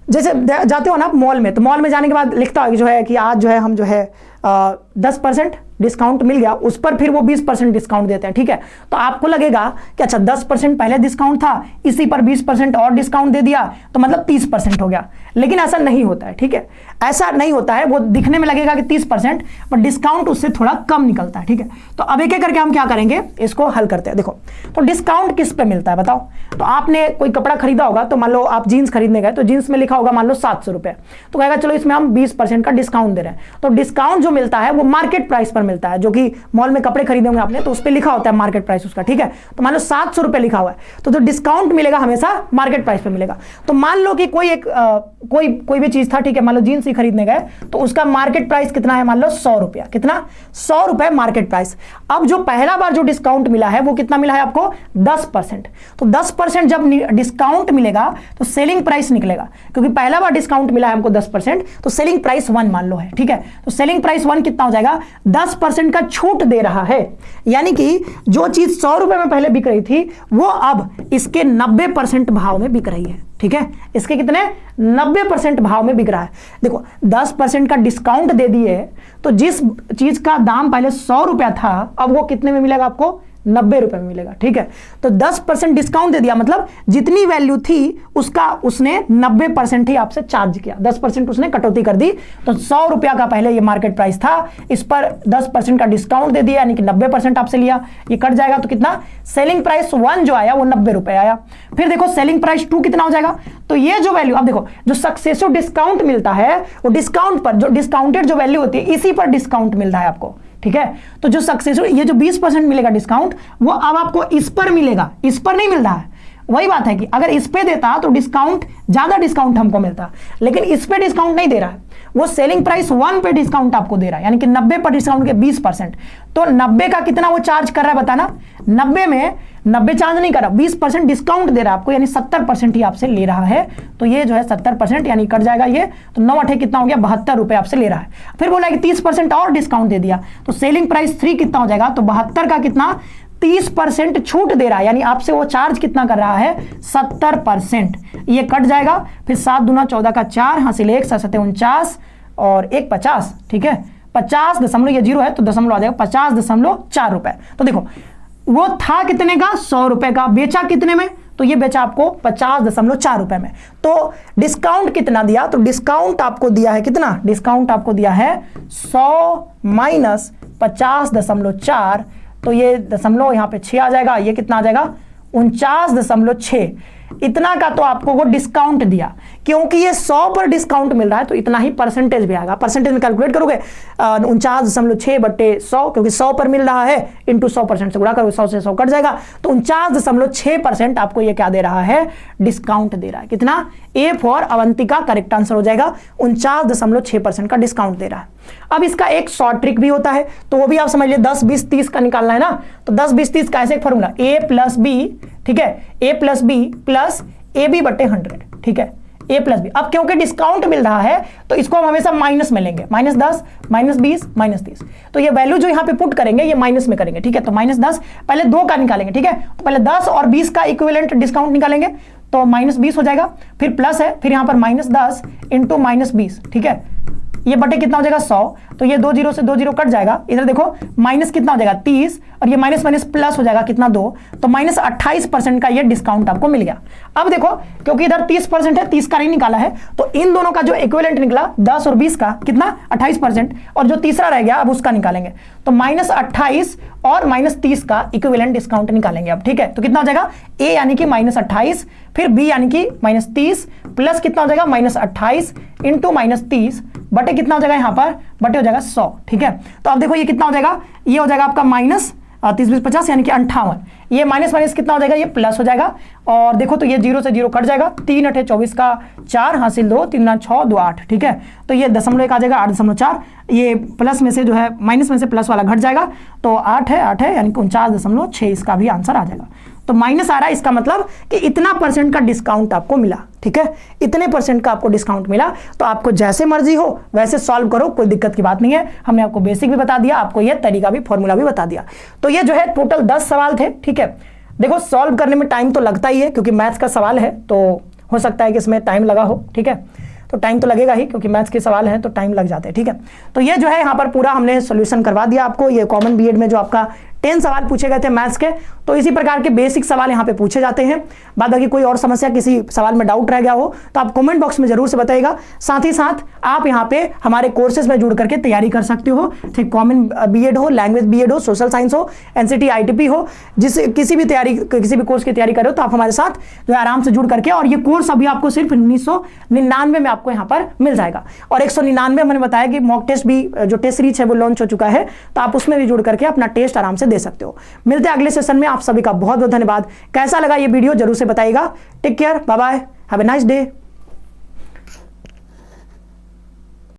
जैसे जाते हो ना मॉल में, तो मॉल में जाने के बाद लिखता है जो है कि आज जो है हम जो है 10% डिस्काउंट मिल गया, उस पर फिर वो 20% डिस्काउंट देते हैं, ठीक है। तो आपको लगेगा कि अच्छा 10% पहले डिस्काउंट था, इसी पर 20% और डिस्काउंट दे दिया तो मतलब 30% हो गया। लेकिन ऐसा नहीं होता है, ठीक है, ऐसा नहीं होता है। वो दिखने में लगेगा कि 30%, पर डिस्काउंट उससे थोड़ा कम निकलता है, ठीक है। तो अब एक एक करके हम क्या करेंगे, इसको हल करते हैं। देखो तो डिस्काउंट किस पे मिलता है बताओ। तो आपने कोई कपड़ा खरीदा होगा, तो मान लो आप जीन्स खरीदने गए, तो जीन्स में लिखा होगा मान लो 700 रुपए, तो कहेगा चलो इसमें हम 20% का डिस्काउंट दे रहे हैं। तो डिस्काउंट जो मिलता है वो मार्केट प्राइस पर मिलता है, जो कि मॉल में कपड़े खरीदे होंगे आपने, तो उस पर लिखा होता है मार्केट प्राइस उसका, ठीक है। तो मान लो 700 रुपए लिखा हुआ है, तो जो डिस्काउंट मिलेगा हमेशा मार्केट प्राइस पे मिलेगा। तो मान लो कि कोई भी चीज था, ठीक है, मान लो जीन्स ही खरीदने गए, तो उसका मार्केट प्राइस कितना है, मान लो 100 रुपया, कितना 100 रुपए मार्केट प्राइस। अब जो पहला बार जो डिस्काउंट मिला है वो कितना मिला है आपको, 10%। तो 10% जब डिस्काउंट मिलेगा तो सेलिंग प्राइस निकलेगा, क्योंकि पहला बार डिस्काउंट मिला है हमको 10%, तो सेलिंग प्राइस 1 मान लो है, ठीक है। तो सेलिंग प्राइस 1 कितना हो जाएगा, 10% का छूट दे रहा है, यानी कि जो चीज 100 रुपए में पहले बिक रही थी वो अब इसके 90% भाव में बिक रही है, ठीक है। इसके कितने 90% भाव में बिक रहा है। देखो 10% का डिस्काउंट दे दिए, तो जिस चीज का दाम पहले 100 रुपया था, अब वो कितने में मिलेगा आपको, 90 रुपए में मिलेगा, ठीक है। तो 10% डिस्काउंट दे दिया, मतलब जितनी वैल्यू थी उसका उसने 90% ही आपसे चार्ज किया, 10% उसने कटौती कर दी। तो 100 रुपया का पहले ये मार्केट प्राइस था, इस पर 10% का डिस्काउंट दे दिया, यानी कि 90% आपसे लिया, ये कट जाएगा तो कितना, सेलिंग प्राइस 1 जो आया वो 90 रुपए आया। फिर देखो सेलिंग प्राइस 2 कितना हो जाएगा, तो ये जो वैल्यू, अब देखो जो सक्सेसिव डिस्काउंट मिलता है वो डिस्काउंट पर, जो डिस्काउंटेड जो वैल्यू होती है इसी पर डिस्काउंट मिल रहा है आपको, ठीक है। तो जो सक्सेसफुल ये जो 20% मिलेगा डिस्काउंट, वो अब आपको इस पर मिलेगा, इस पर नहीं मिल रहा है। वही बात है कि अगर इस पे देता तो डिस्काउंट, ज्यादा डिस्काउंट हमको मिलता, लेकिन इस पे डिस्काउंट नहीं दे रहा है, वो सेलिंग प्राइस 1 पे डिस्काउंट आपको दे रहा है, यानी कि 90 पर डिस्काउंट के 20%। तो 90 का कितना वो चार्ज कर रहा है बताना, 90 में 90 चार्ज नहीं कर रहा, 20% डिस्काउंट दे रहा है आपको, यानी 70% ही आपसे ले रहा है। तो ये जो है 70% यानी कट जाएगा ये, तो 9 8 कितना हो गया, 72 रुपए आपसे ले रहा है। फिर बोला कि 30% और डिस्काउंट दे दिया, तो सेलिंग प्राइस 3 कितना हो जाएगा, तो 72 का कितना 30% छूट दे रहा है, यानी आपसे वो चार्ज कितना कर रहा है, 70%। ये कट जाएगा, फिर 7 दूना 14 का 4, हासिल 1, 7 7 49 और 1 50, ठीक है। 50 दशमलव, ये 0 है तो दशमलव आ जाएगा, 50.4 रुपए। तो देखो वो था कितने का, 100 रुपए का, बेचा कितने में, तो ये बेचा आपको 50.4 रुपए में। तो डिस्काउंट कितना दिया, तो डिस्काउंट आपको दिया है कितना, डिस्काउंट आपको दिया है 100 माइनस 50.4, तो ये दशमलव यहाँ पे 6 आ जाएगा, ये कितना आ जाएगा 49.6। इतना का तो आपको वो डिस्काउंट दिया, क्योंकि ये 100 पर डिस्काउंट मिल रहा है तो इतना ही परसेंटेज भी आएगा। परसेंटेज में कैलकुलेट करोगे 49.6/100, क्योंकि 100 पर मिल रहा है, इंटू 100% से गुणा करोगे, 100 से 100 कट जाएगा, तो 49.6% आपको ये क्या दे रहा है, डिस्काउंट दे रहा है। कितना? A for Avantika correct answer हो जाएगा, 49.6% का डिस्काउंट दे रहा है। अब इसका एक शॉर्ट ट्रिक भी होता है, तो वो भी आप समझ लिए, 10 20 30 का निकालना है ना, तो 10 20 30 का ऐसे एक फॉर्मूला, ए प्लस बी, ठीक है, A plus B plus A B बटे 100, ठीक है, ए प्लस बी। अब क्योंकि डिस्काउंट मिल रहा है तो इसको हम हमेशा माइनस में लेंगे, -10 -20 -30, तो ये वैल्यू जो यहां पे पुट करेंगे ये माइनस में करेंगे, ठीक है। तो -10 पहले 2 का निकालेंगे, ठीक है, तो पहले 10 और 20 का इक्विवेलेंट डिस्काउंट निकालेंगे, तो -20 हो जाएगा, फिर प्लस है, फिर यहां पर -10 इंटू -20, ठीक है, ये बटे कितना हो जाएगा 100, तो ये 2 0 से 2 0 कट जाएगा, इधर देखो माइनस कितना हो जाएगा 30, और ये माइनस माइनस प्लस हो जाएगा कितना 2, तो -28% का ये डिस्काउंट आपको मिल गया। अब देखो क्योंकि इधर 30% है, 30 का नहीं निकाला है, तो इन दोनों का जो इक्विवेलेंट निकला 10 और 20 का कितना 28%, और जो तीसरा रह गया अब उसका निकालेंगे, तो -28 और -30 का इक्विवेलेंट डिस्काउंट निकालेंगे अब, ठीक है। तो कितना हो जाएगा, ए यानी कि -28, फिर बी यानी कि -30, प्लस कितना हो जाएगा -28 इंटू -30 बटे कितना हो जाएगा, यहां पर बटे हो जाएगा 100, ठीक है। तो अब देखो ये कितना हो जाएगा, ये हो जाएगा आपका -30 20 50 यानी कि 58, ये माइनस माइनस कितना हो जाएगा, ये प्लस हो जाएगा, और देखो तो ये 0 से 0 कट जाएगा, 3 8 24 का 4 हासिल 2 3 9 6 2 8, ठीक है। तो ये 0.1 आ जाएगा 8.4, ये प्लस में से जो है माइनस में से प्लस वाला घट जाएगा, तो 8 है यानी कि 49.6 इसका भी आंसर आ जाएगा। तो माइनस आ रहा है, इसका मतलब कि इतना % का डिस्काउंट आपको मिला, ठीक है, इतने % का आपको डिस्काउंट मिला। तो आपको जैसे मर्जी हो वैसे सॉल्व करो, कोई दिक्कत की बात नहीं है। हमने आपको बेसिक भी बता दिया, आपको ये तरीका भी, फॉर्मूला भी बता दिया। तो ये जो है टोटल 10 सवाल थे, ठीक है। देखो सॉल्व करने में टाइम तो लगता ही है, क्योंकि मैथ्स का सवाल है, तो हो सकता है कि इसमें टाइम लगा हो, ठीक है, तो टाइम तो लगेगा ही, क्योंकि मैथ्स के सवाल हैं तो टाइम लग जाते हैं, ठीक है। तो ये जो है यहाँ पर पूरा हमने सोल्यूशन करवा दिया आपको। ये कॉमन बीएड में जो आपका 10 सवाल पूछे गए थे मैथ्स के, तो इसी प्रकार के बेसिक सवाल यहाँ पे पूछे जाते हैं। बाद बाकी कोई और समस्या, किसी सवाल में डाउट रह गया हो तो आप कमेंट बॉक्स में जरूर से बताइएगा। साथ ही साथ आप यहाँ पे हमारे कोर्सेज में जुड़ करके तैयारी कर सकते हो, ठीक, कॉमन बीएड हो, लैंग्वेज बीएड हो, सोशल साइंस हो, एनसीटी आईटीपी हो, किसी भी कोर्स की तैयारी कर रहे हो तो आप हमारे साथ जो है आराम से जुड़ करके, और ये कोर्स अभी आपको सिर्फ 1999 में आपको यहाँ पर मिल जाएगा। और 199 मैंने बताया कि मॉक टेस्ट भी, जो टेस्ट सीरीज है वो लॉन्च हो चुका है, तो आप उसमें भी जुड़ करके अपना टेस्ट आराम से दे सकते हो। मिलते हैं अगले सेशन में। आप सभी का बहुत बहुत धन्यवाद। कैसा लगा ये वीडियो जरूर से बताइएगा। Take care, bye bye, have a nice day.